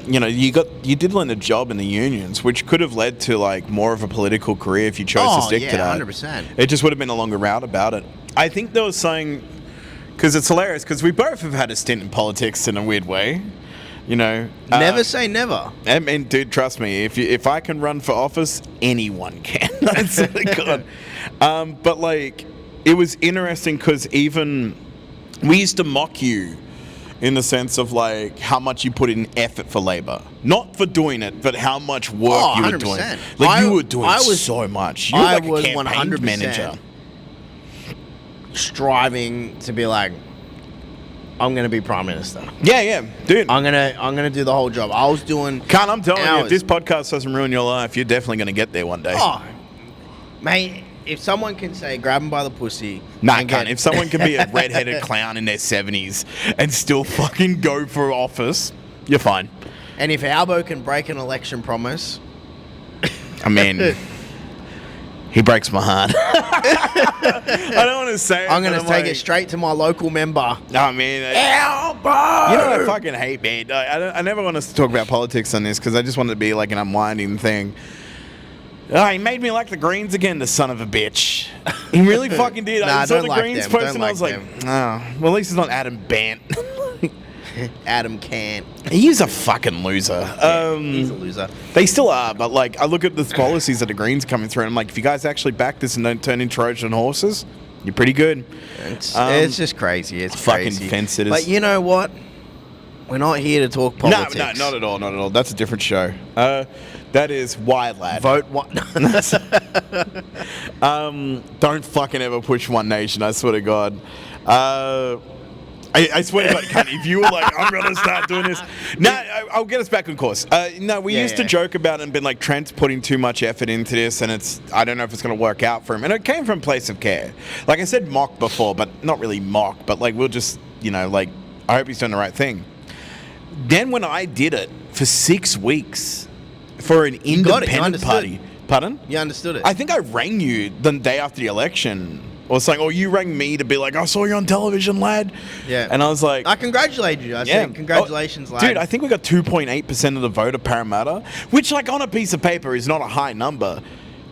you know, you did land a job in the unions, which could have led to, like, more of a political career if you chose to stick to that. 100%. It just would have been a longer route about it. I think there was something... Because it's hilarious, because we both have had a stint in politics in a weird way, you know. Never say never. I mean, dude, trust me, if I can run for office, anyone can. I swear to God. But, like, it was interesting because even we used to mock you in the sense of, like, how much you put in effort for Labour. Not for doing it, but how much work you were doing. Like, you were doing so much. You were like a campaign manager. Striving to be like, I'm gonna be prime minister. Yeah, dude. I'm gonna do the whole job. I was doing. I'm telling you, if this podcast doesn't ruin your life, you're definitely gonna get there one day. Oh, mate, if someone can say grab him by the pussy, if someone can be a redheaded clown in their 70s and still fucking go for office, you're fine. And if Albo can break an election promise, I mean, he breaks my heart. I don't want to say it. I'm going to take it straight to my local member. I mean, elbow! You know what I fucking hate, man? I never want us to talk about politics on this because I just want it to be like an unwinding thing. Oh, he made me like the Greens again, the son of a bitch. He really fucking did. I saw the Greens post and I was like, oh, well, at least it's not Adam Bant. Adam can't. He's a fucking loser. He's a loser. They still are, but like I look at the policies that the Greens coming through and I'm like, if you guys actually back this and don't turn into Trojan horses, you're pretty good. It's just crazy. It's fucking crazy. fence sitters. But you know what? We're not here to talk politics. No, not at all, not at all. That's a different show. That is Why Lad. Vote one. Don't fucking ever push One Nation, I swear to God. I swear to God, cunt, if you were like, I'm going to start doing this. No, I'll get us back on course. We used to joke about it and been like, Trent's putting too much effort into this and I don't know if it's going to work out for him. And it came from a place of care. Like I said mock before, but not really mock, but like we'll just, I hope he's doing the right thing. Then when I did it for 6 weeks for an independent party. Pardon? You understood it. I think I rang you the day after the election. Or something, or you rang me to be like, I saw you on television, lad. Yeah. And I was like, I congratulated you. I said, congratulations, lad. Dude, I think we got 2.8% of the vote at Parramatta, which, like, on a piece of paper is not a high number.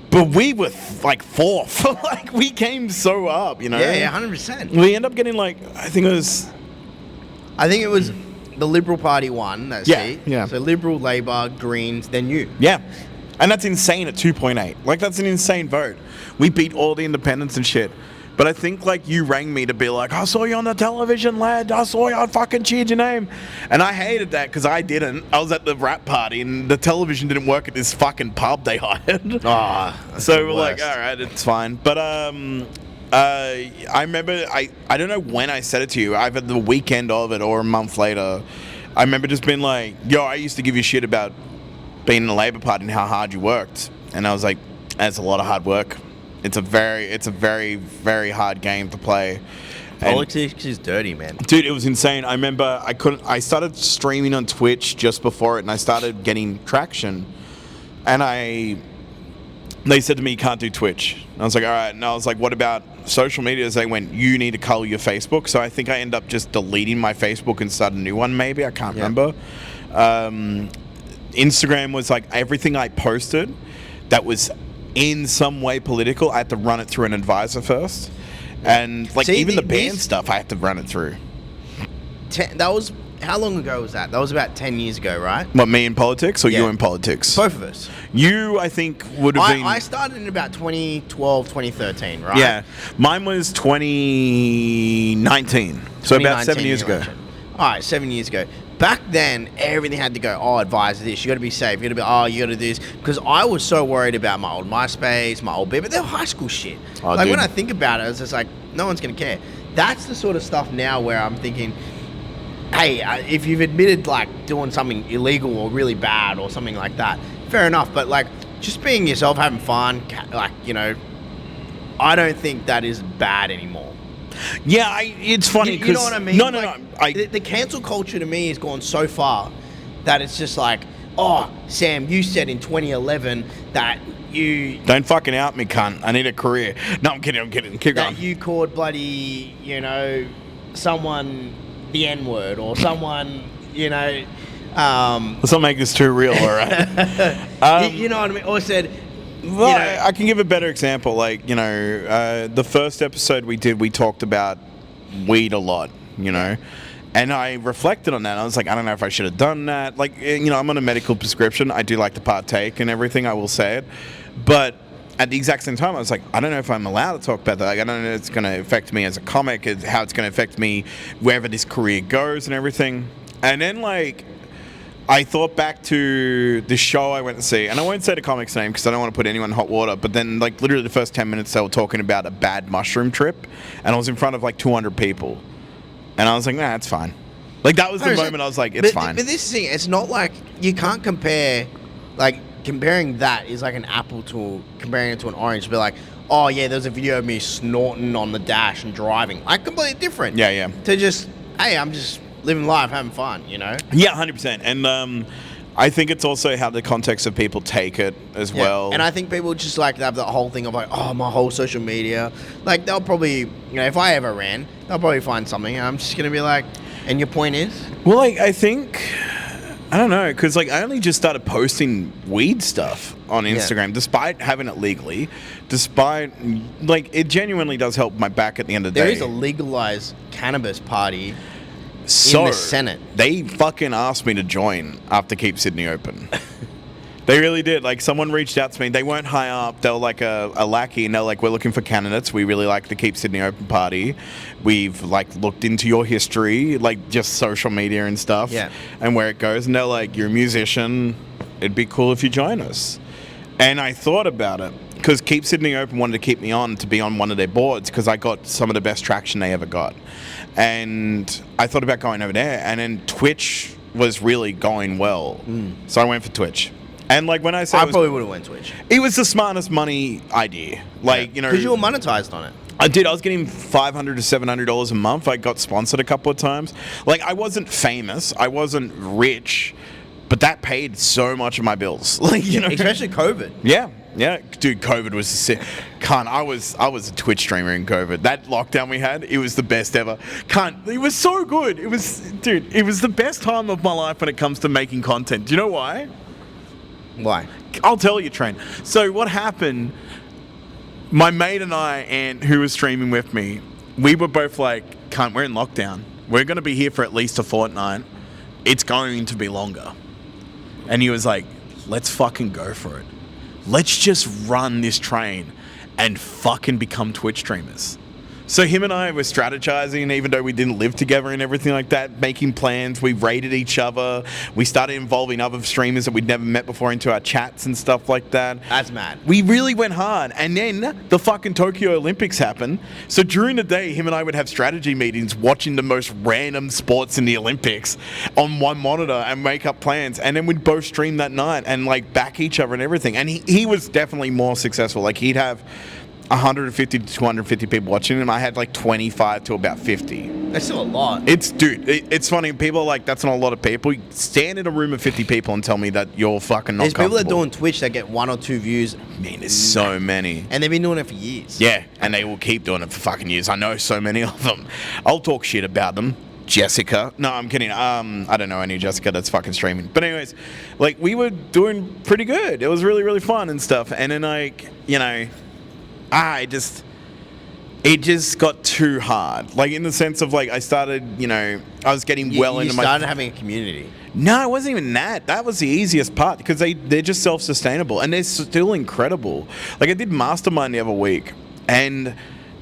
But we were, like, fourth. Like, we came so up, Yeah, 100%. We end up getting, like, I think it was the Liberal Party won that seat. Yeah. So Liberal, Labor, Greens, then you. Yeah. And that's insane at 2.8. Like, that's an insane vote. We beat all the independents and shit. But I think, like, you rang me to be like, I saw you on the television, lad. I saw you. I fucking cheered your name. And I hated that because I didn't. I was at the rap party and the television didn't work at this fucking pub they hired. So we're like, all right, it's fine. But I remember, I don't know when I said it to you, either the weekend of it or a month later. I remember just being like, yo, I used to give you shit about being in the Labor Party and how hard you worked. And I was like, that's a lot of hard work. It's a very, very hard game to play. Politics is dirty, man. Dude, it was insane. I remember I started streaming on Twitch just before it and I started getting traction. And they said to me, you can't do Twitch. And I was like, all right. And I was like, what about social media? They went, you need to cull your Facebook. So I think I ended up just deleting my Facebook and started a new one maybe. I can't remember. Instagram was like everything I posted that was in some way political, I had to run it through an advisor first. And like even the band stuff, I had to run it through. That was, how long ago was that? That was about 10 years ago, right? What, me in politics or you in politics? Both of us. You, I think, would have been... I started in about 2012, 2013, right? Yeah. Mine was 2019. So about 7 years ago. All right, 7 years ago. Back then, everything had to go, advisor this, you got to be safe, you got to be, you got to do this. Because I was so worried about my old MySpace, my old bit, but they're high school shit. When I think about it, it's just like, no one's going to care. That's the sort of stuff now where I'm thinking, hey, if you've admitted, like, doing something illegal or really bad or something like that, fair enough. But, like, just being yourself, having fun, like, I don't think that is bad anymore. Yeah, it's funny because... You know what I mean? No. The cancel culture to me has gone so far that it's just like, oh, Sam, you said in 2011 that you... Don't fucking out me, cunt. I need a career. No, I'm kidding. Keep going. That you called bloody, someone the N-word or someone, Let's not make this too real, all right? you know what I mean? Or said... Well, I can give a better example. Like, the first episode we did, we talked about weed a lot, And I reflected on that. I was like, I don't know if I should have done that. Like, I'm on a medical prescription. I do like to partake and everything, I will say it. But at the exact same time, I was like, I don't know if I'm allowed to talk about that. Like, I don't know if it's going to affect me as a comic, how it's going to affect me wherever this career goes and everything. And then, like... I thought back to the show I went to see, and I won't say the comic's name because I don't want to put anyone in hot water, but then, like, literally the first 10 minutes they were talking about a bad mushroom trip, and I was in front of, like, 200 people. And I was like, nah, it's fine. Like, that was the moment I was like, it's fine. But this thing, it's not like, you can't compare, like, comparing that is like an apple to comparing it to an orange. But like, oh, yeah, there's a video of me snorting on the dash and driving. Like, completely different. Yeah. To just, hey, I'm just... living life, having fun, Yeah, 100%. And I think it's also how the context of people take it as well. And I think people just like have that whole thing of like, oh, my whole social media. Like, they'll probably, if I ever ran, they'll probably find something. And I'm just going to be like, and your point is? Well, like, I think, I don't know, because like I only just started posting weed stuff on Instagram, despite having it legally, despite, like, it genuinely does help my back at the end of the day. There is a legalized cannabis party So, in the Senate. They fucking asked me to join after Keep Sydney Open. They really did. Like, someone reached out to me. They weren't high up. They were like a lackey, and they're like, we're looking for candidates. We really like the Keep Sydney Open party. We've, like, looked into your history, like, just social media and stuff, and where it goes. And they're like, you're a musician. It'd be cool if you join us. And I thought about it, because Keep Sydney Open wanted to keep me on to be on one of their boards, because I got some of the best traction they ever got. And I thought about going over there, and then Twitch was really going well. So I went for Twitch. And like when I say I probably would have went Twitch. It was the smartest money idea. Like, you know, because you were monetized on it. I did. I was getting $500 to $700 a month. I got sponsored a couple of times. Like, I wasn't famous. I wasn't rich. But that paid so much of my bills. Like, you know, especially COVID. Yeah. Dude, COVID was sick. I was a Twitch streamer in COVID. That lockdown we had, it was the best ever. It was so good. It was the best time of my life when it comes to making content. Do you know why? Why? I'll tell you, Trent. So what happened, my mate and I, and who was streaming with me, we were both like, we're in lockdown. We're going to be here for at least a fortnight. It's going to be longer. And he was like, let's fucking go for it. Let's just run this train and fucking become Twitch streamers. So him and I were strategizing, even though we didn't live together and everything like that, making plans. We rated each other. We started involving other streamers that we'd never met before into our chats and stuff like that. That's mad. We really went hard. And then the fucking Tokyo Olympics happened. So during the day, him and I would have strategy meetings watching the most random sports in the Olympics on one monitor and make up plans. And then we'd both stream that night and like back each other and everything. And he was definitely more successful. Like, he'd have 150 to 250 people watching him. I had like 25 to about 50. That's still a lot. It's funny. People are like, that's not a lot of people. Stand in a room of 50 people and tell me that you're fucking not comfortable. There's people that do on Twitch that get 1 or 2 views. Man, there's so many. And they've been doing it for years. Yeah, and they will keep doing it for fucking years. I know so many of them. I'll talk shit about them. Jessica. No, I'm kidding. I don't know any Jessica that's fucking streaming. But anyways, like, we were doing pretty good. It was really, really fun and stuff. And then, like, you know, it just got too hard. Like, in the sense of, like, I started, you know, I was getting into my... You started having a community. No, it wasn't even that. That was the easiest part, because they're just self-sustainable, and they're still incredible. Like, I did Mastermind the other week, and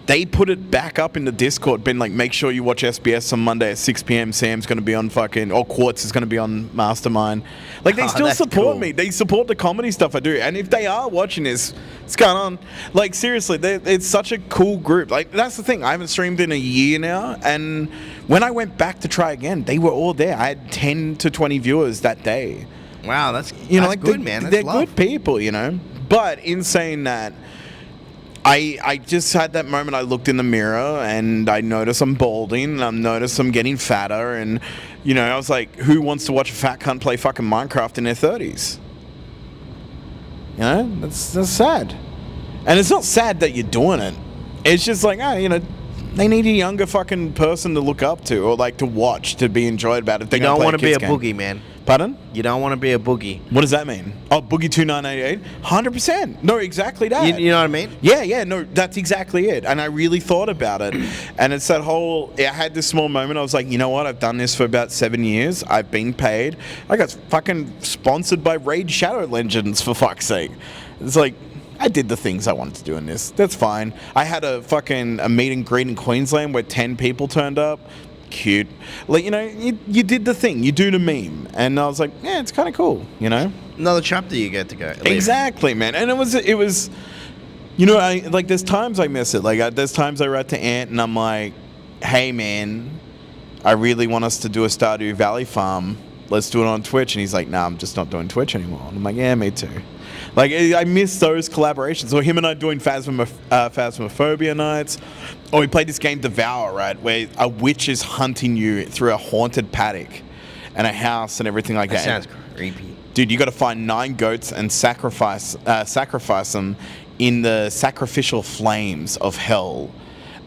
they put it back up in the Discord, been like, make sure you watch SBS on Monday at 6 p.m. Sam's going to be on or Quartz is going to be on Mastermind. Like, they still support me. They support the comedy stuff I do. And if they are watching this, what's going on? Like, seriously, it's such a cool group. Like, that's the thing. I haven't streamed in a year now. And when I went back to try again, they were all there. I had 10 to 20 viewers that day. Wow, that's like, good, man. They're good people, you know. But in saying that, I just had that moment. I looked in the mirror and I noticed I'm balding and I noticed I'm getting fatter, and, you know, I was like, who wants to watch a fat cunt play fucking Minecraft in their 30s? You know, that's sad. And it's not sad that you're doing it. It's just like, you know, they need a younger fucking person to look up to, or like to watch, to be enjoyed about it. You don't want to be a boogie, man. Pardon? You don't want to be a boogie. What does that mean? Oh, Boogie 2988? 100%. No, exactly that. You know what I mean? Yeah, no, that's exactly it. And I really thought about it. And it's that whole, I had this small moment. I was like, you know what? I've done this for about 7 years. I've been paid. I got fucking sponsored by Raid Shadow Legends, for fuck's sake. It's like, I did the things I wanted to do in this. That's fine. I had a meet and greet in Queensland where 10 people turned up. Cute. Like, you know, you did the thing. You do the meme. And I was like, yeah, it's kind of cool, you know? Another chapter you get to go. Exactly, man. And it was, you know, there's times I miss it. Like, there's times I write to Ant and I'm like, hey, man, I really want us to do a Stardew Valley farm. Let's do it on Twitch. And he's like, nah, I'm just not doing Twitch anymore. And I'm like, yeah, me too. Like, I miss those collaborations. Or him and I doing Phasmophobia nights. Or we played this game, Devour, right? Where a witch is hunting you through a haunted paddock and a house and everything like that. That sounds creepy. dude, you got to find 9 goats and sacrifice them in the sacrificial flames of hell.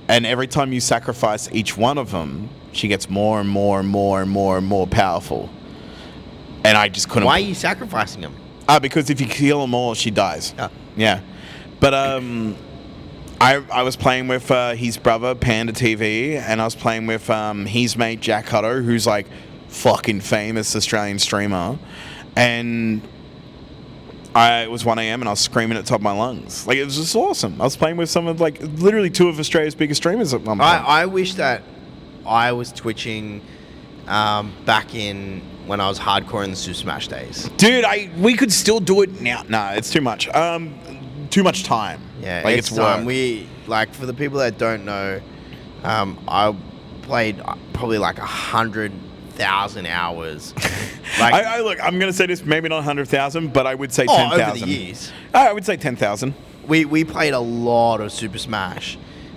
And every time you sacrifice each one of them, she gets more and more and more and more and more powerful. And I just couldn't. Why are you sacrificing them? Because if you kill them all, she dies. Oh. Yeah. But I was playing with his brother, Panda TV, and I was playing with his mate, Jack Hutto, who's like fucking famous Australian streamer. And it was 1 a.m. and I was screaming at the top of my lungs. Like, it was just awesome. I was playing with some of, like, literally 2 of Australia's biggest streamers at one point. I wish that I was twitching back in when I was hardcore in the Super Smash days. Dude, we could still do it now. Nah, it's too much. Too much time. Yeah, like it's work. For the people that don't know, I played probably like 100,000 hours. Like, look, I'm gonna say this, maybe not 100,000, but I would say 10,000. Over the years. I would say 10,000. We played a lot of Super Smash,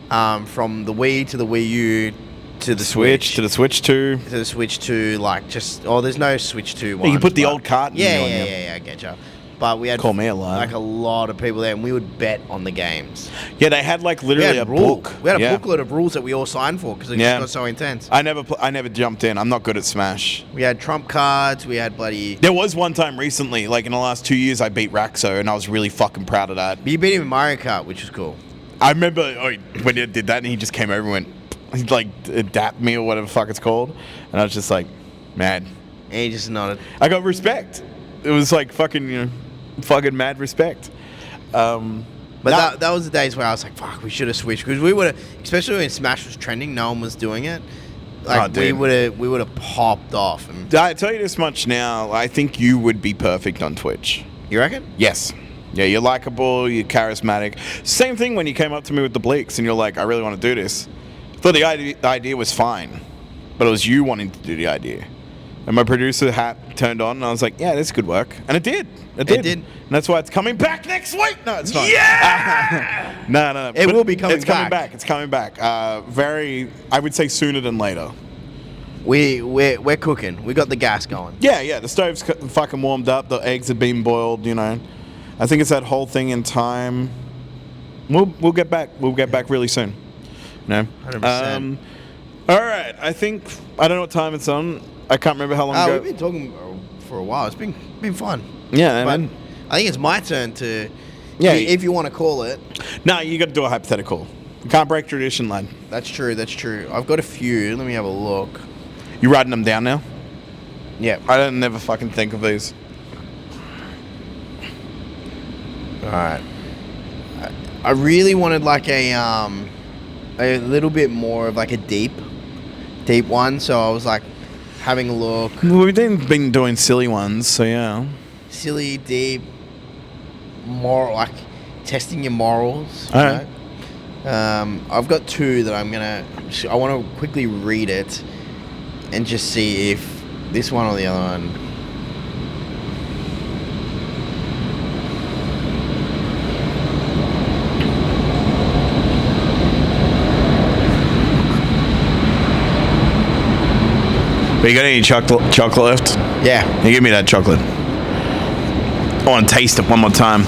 from the Wii to the Wii U to the Switch to the Switch 2 to the Switch 2. Like, there's no Switch 2 one. You can put the old carton. Yeah, I get you. But we had Call me a liar. like a lot of people there, and we would bet on the games. Yeah, they had like literally a book. We had a booklet of rules that we all signed for because it just got so intense. I never jumped in. I'm not good at Smash. We had trump cards. We had bloody. There was one time recently, like in the last 2 years, I beat Raxo, and I was really fucking proud of that. But you beat him in Mario Kart, which was cool. I remember when he did that, and he just came over and went, he like dapped me or whatever the fuck it's called, and I was just like, man. And he just nodded. I got respect. It was like fucking fucking mad respect. But that was the days where I was like, fuck, we should have switched, because we would have, especially when Smash was trending, no one was doing it. Like, we would have popped off. And I tell you this much now, I think you would be perfect on Twitch. You reckon? Yes. Yeah, you're likable, you're charismatic. Same thing when you came up to me with the Bleaks and you're like, I really want to do this. I thought the idea was fine, but it was you wanting to do the idea. And my producer hat turned on, and I was like, yeah, this could work. And it did. It did. And that's why it's coming back next week. No, it's not. Yeah! No. It will be coming back. It's coming back. It's coming back. I would say sooner than later. We're cooking. We got the gas going. Yeah. The stove's fucking warmed up. The eggs have been boiled, I think it's that whole thing in time. We'll get back. We'll get back really soon. 100%. All right. I don't know what time it's on. I can't remember how long ago. We've been talking for a while. It's been fun. Yeah, but man. I think it's my turn to. Yeah, if you want to call it. No, you got to do a hypothetical. You can't break tradition, lad. That's true. I've got a few. Let me have a look. You writing them down now? Yeah. I don't never fucking think of these. All right. I really wanted like a little bit more of like a deep one. So I was like having a look. We've been doing silly ones, so yeah. Silly, deep, moral, like testing your morals. All right. I've got 2 that I want to quickly read it and just see if this one or the other one. But you got any chocolate left? Yeah. You give me that chocolate. I want to taste it one more time.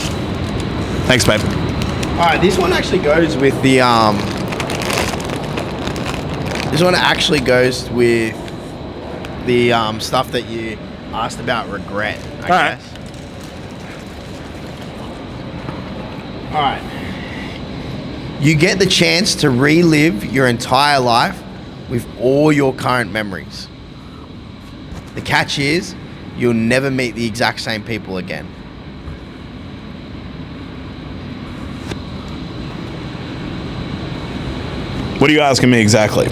Thanks, babe. All right, this one actually goes with the This one actually goes with the stuff that you asked about regret. I guess. All right. You get the chance to relive your entire life with all your current memories. The catch is, you'll never meet the exact same people again. What are you asking me exactly?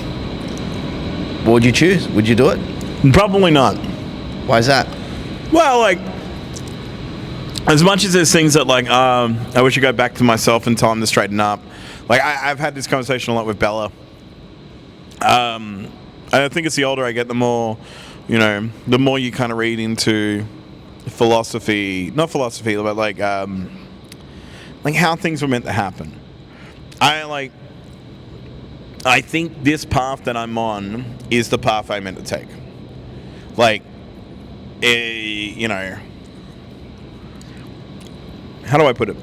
What would you choose? Would you do it? Probably not. Why is that? Well, like, as much as there's things that, like, I wish I go back to myself and tell them to straighten up. Like, I've had this conversation a lot with Bella. I think it's the older I get, the more, the more you kind of read into philosophy, not philosophy, but like how things were meant to happen. I think this path that I'm on is the path I meant to take. Like, how do I put it?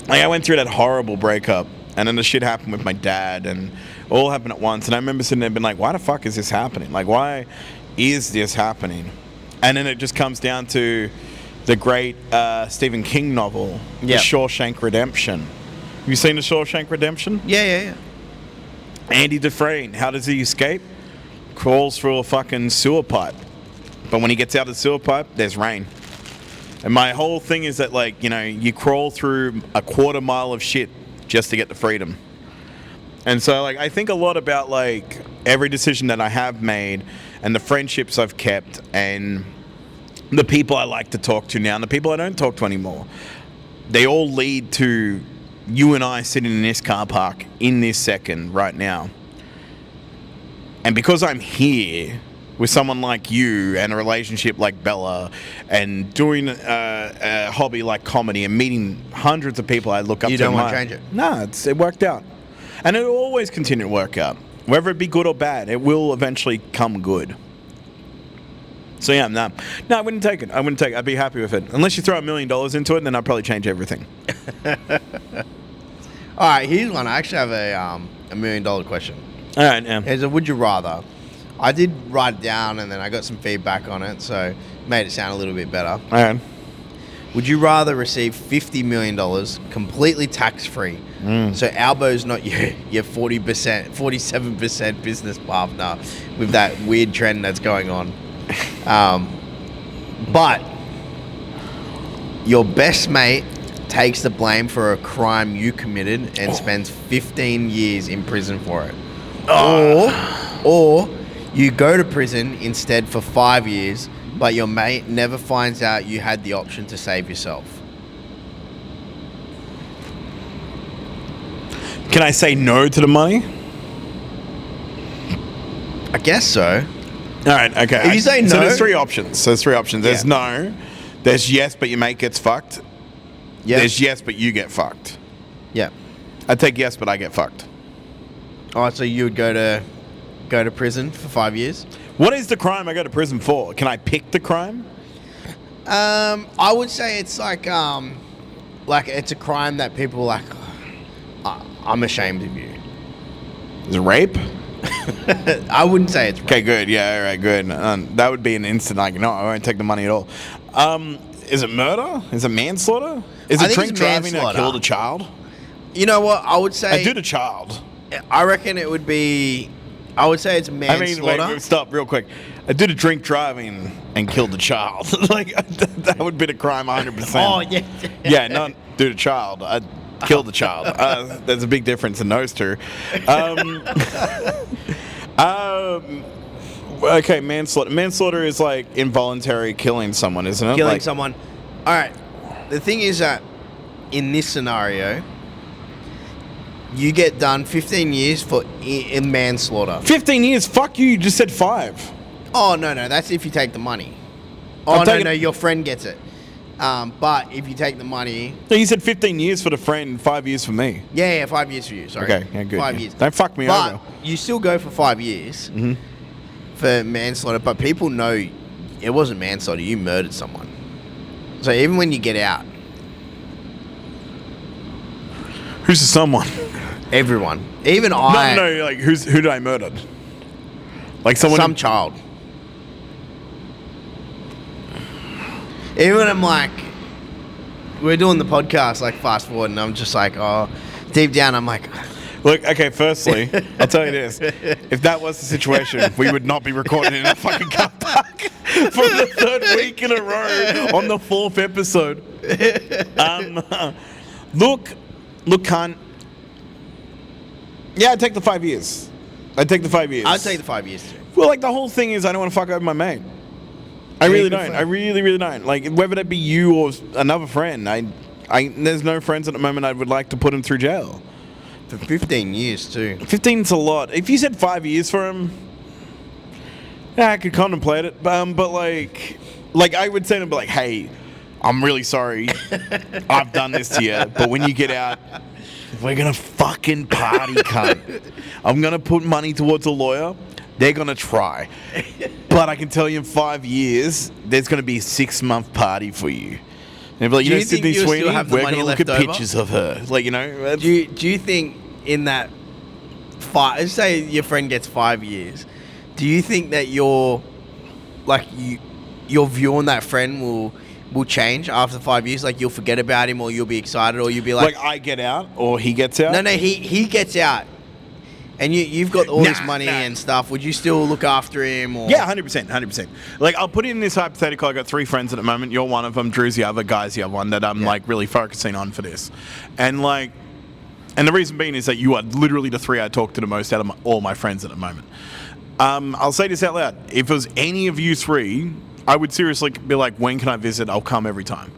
Like, I went through that horrible breakup, and then the shit happened with my dad, and it all happened at once. And I remember sitting there and being like, why the fuck is this happening? Like, why is this happening? And then it just comes down to the great Stephen King novel, The Shawshank Redemption. Have you seen The Shawshank Redemption? Yeah. Andy Dufresne, how does he escape? Crawls through a fucking sewer pipe. But when he gets out of the sewer pipe, there's rain. And my whole thing is that, like, you know, you crawl through a quarter mile of shit just to get to freedom. And so, like, I think a lot about, like, every decision that I have made and the friendships I've kept and the people I like to talk to now and the people I don't talk to anymore. They all lead to you and I sitting in this car park in this second right now. And because I'm here with someone like you and a relationship like Bella and doing a hobby like comedy and meeting hundreds of people I look up to. You don't want to change it? No, it worked out. And it'll always continue to work out. Whether it be good or bad, it will eventually come good. So yeah, no, I wouldn't take it. I'd be happy with it. Unless you throw $1 million into it, then I'd probably change everything. All right, here's one. I actually have a $1 million question. All right, yeah. It's a would you rather. I did write it down and then I got some feedback on it, so made it sound a little bit better. All right. Would you rather receive $50 million completely tax-free, so Albo's not your 40%, 47% business partner with that weird trend that's going on, but your best mate takes the blame for a crime you committed and spends 15 years in prison for it? Or you go to prison instead for 5 years, but your mate never finds out you had the option to save yourself. Can I say no to the money? I guess so. All right, okay. If you say no... So there's three options. There's no. There's yes, but your mate gets fucked. Yeah. There's yes, but you get fucked. Yeah. I take yes, but I get fucked. Oh, so you would go to prison for 5 years? What is the crime I go to prison for? Can I pick the crime? I would say it's like it's a crime that people are like, I'm ashamed of you. Is it rape? I wouldn't say it's rape. Okay, good. Yeah, all right, good. That would be an instant, like, no, I won't take the money at all. Is it murder? Is it manslaughter? Is it drink driving that killed a child? You know what? I would say... I did a child. I reckon it would be... I would say it's manslaughter. Wait, stop real quick. I did a drink driving and killed a child. Like, that would be the crime 100%. Oh, yeah. Yeah, not do a child. I killed the child. There's a big difference in those two. Okay, manslaughter. Manslaughter is like involuntary killing someone, isn't it? Killing someone. All right. The thing is that in this scenario, you get done 15 years for in manslaughter. 15 years? Fuck you. You just said 5. Oh, no. That's if you take the money. Oh, no. Your friend gets it. But if you take the money... No, you said 15 years for the friend, 5 years for me. Yeah, 5 years for you. Sorry. Okay, yeah, good. 5 years. Don't fuck me over. But you still go for 5 years for manslaughter, but people know it wasn't manslaughter. You murdered someone. So even when you get out... Who's the someone? Everyone. Even I... No, like, who did I murder? Like someone... Some child. Even when I'm like... We're doing the podcast, like, fast forward, and I'm just like, oh... Deep down, I'm like... Look, okay, firstly, I'll tell you this. If that was the situation, we would not be recording in a fucking car park for the 3rd week in a row on the 4th episode. Look, cunt. Yeah, I'd take the 5 years. I'd take the 5 years. I'd take the 5 years, too. Well, like, the whole thing is I don't want to fuck over my mate. I really don't. I really, really don't. Like, whether that be you or another friend, there's no friends at the moment I would like to put him through jail. For 15 years, too. 15's a lot. If you said 5 years for him, yeah, I could contemplate it. But like I would say to him, like, hey, I'm really sorry. I've done this to you. But when you get out, we're going to fucking party, cunt. I'm going to put money towards a lawyer. They're going to try. But I can tell you in 5 years, there's going to be a 6-month party for you. And be like, Do you know, you think Sydney you'll still Sweeney, have the we're money going to look at left over? pictures of her. Like, you know. That's, Do you think in that say your friend gets 5 years, do you think that your view on that friend will change after 5 years? Like, you'll forget about him, or you'll be excited, or you'll be like I get out or he gets out? no, he gets out, and you've got all this money nah. and stuff. Would you still look after him? Or? Yeah, 100%. Like, I'll put it in this hypothetical. I got 3 friends at the moment. You're one of them. Drew's the other. Guy's the other one that I'm like really focusing on for this. And like, and the reason being is that you are literally the 3 I talk to the most out of all my friends at the moment. I'll say this out loud. If it was any of you 3, I would seriously be like, when can I visit? I'll come every time.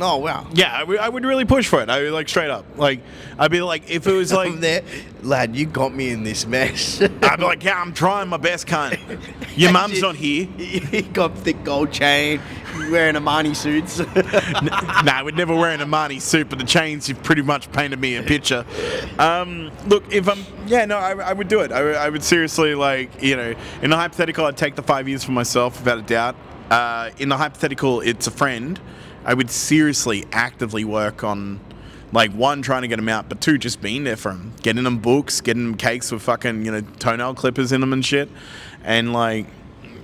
Oh, wow. Yeah, I would really push for it. I would, like, straight up. Like, I'd be like, if it was like... I'm there. Lad, you got me in this mess. I'd be like, yeah, I'm trying my best, cunt. Your mum's not here. You got thick gold chain, wearing Armani suits. Nah, I would never wear an Armani suit, but the chains, you've pretty much painted me a picture. Look, if I'm... Yeah, no, I would do it. I would seriously, like, you know, in the hypothetical, I'd take the 5 years for myself, without a doubt. In the hypothetical, it's a friend. I would seriously, actively work on, like, 1, trying to get them out, but 2, just being there for them. Getting them books, getting them cakes with fucking, you know, toenail clippers in them and shit. And, like,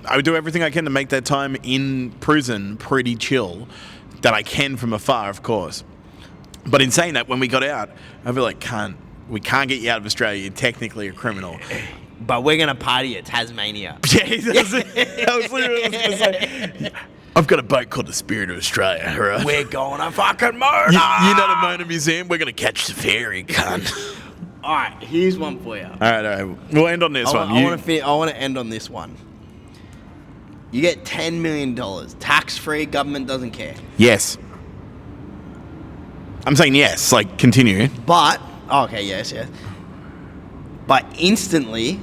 I would do everything I can to make that time in prison pretty chill. That I can from afar, of course. But in saying that, when we got out, I'd be like, we can't get you out of Australia. You're technically a criminal. But we're going to party at Tasmania. Yeah, I was literally going to say... I've got a boat called the Spirit of Australia, right? We're going to fucking Mona. You know the Mona Museum? We're going to catch the ferry, cunt. All right, here's one for you. All right. We'll end on this one. I want to end on this one. You get $10 million. Tax-free, government doesn't care. Yes. I'm saying yes, like, continue. But, okay, yes. But instantly,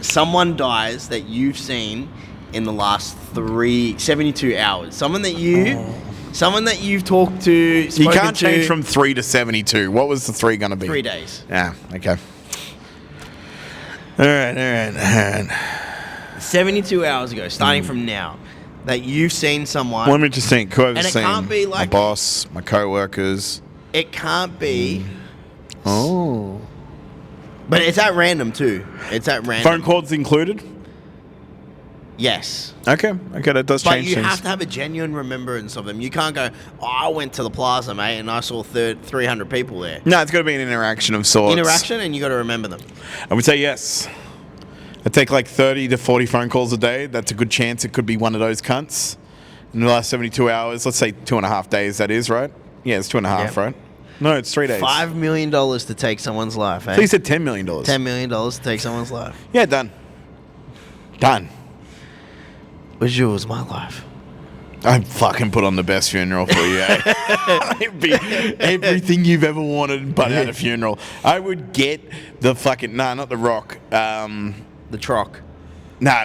someone dies that you've seen in the last 72 hours. Someone that you've talked to, You can't change from 3 to 72. What was the 3 going to be? 3 days. Yeah, okay. All right. 72 hours ago, starting from now, that you've seen someone. Let me just think. Who I've And it seen? can't be like- my boss, my co-workers. It can't be. Oh. But it's at random too. It's at random. Phone calls included? Yes. Okay, that does But change you things. have to have a genuine remembrance of them. You can't go, I went to the plaza, mate, and I saw 300 people there. No, it's got to be an interaction of sorts. Interaction, and you got to remember them. I would say yes. I take like 30 to 40 phone calls a day. That's a good chance it could be one of those cunts. In the last 72 hours, let's say 2.5 days, that is, right? Yeah, it's 2.5, Yeah. right? No, it's 3 days. $5 million to take someone's life, eh? So you said $10 million. $10 million to take someone's life. Yeah, done. What's yours, my life? I'd fucking put on the best funeral for you, eh? It'd be everything you've ever wanted but at a funeral. I would get the fucking... Nah, not the Rock. The Troc. No,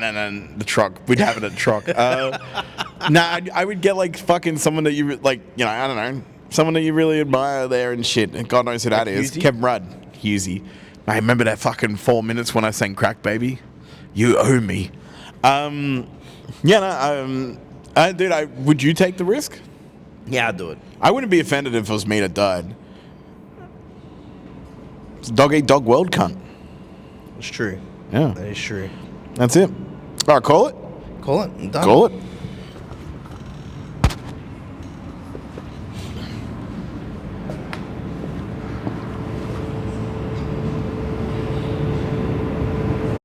the Troc. We'd have it at Troc. I would get like fucking someone that you like, you know, I don't know, someone that you really admire there and shit. And God knows who that is. Hughesy? Kevin Rudd. Hughesy. I remember that fucking 4 minutes when I sang Crack Baby. You owe me. Would you take the risk? Yeah, I'd do it. I wouldn't be offended if it was me that died. It's a dog-eat-dog world, cunt. It's true. Yeah. That is true. That's it. All right, call it. Call it. I'm done. Call it.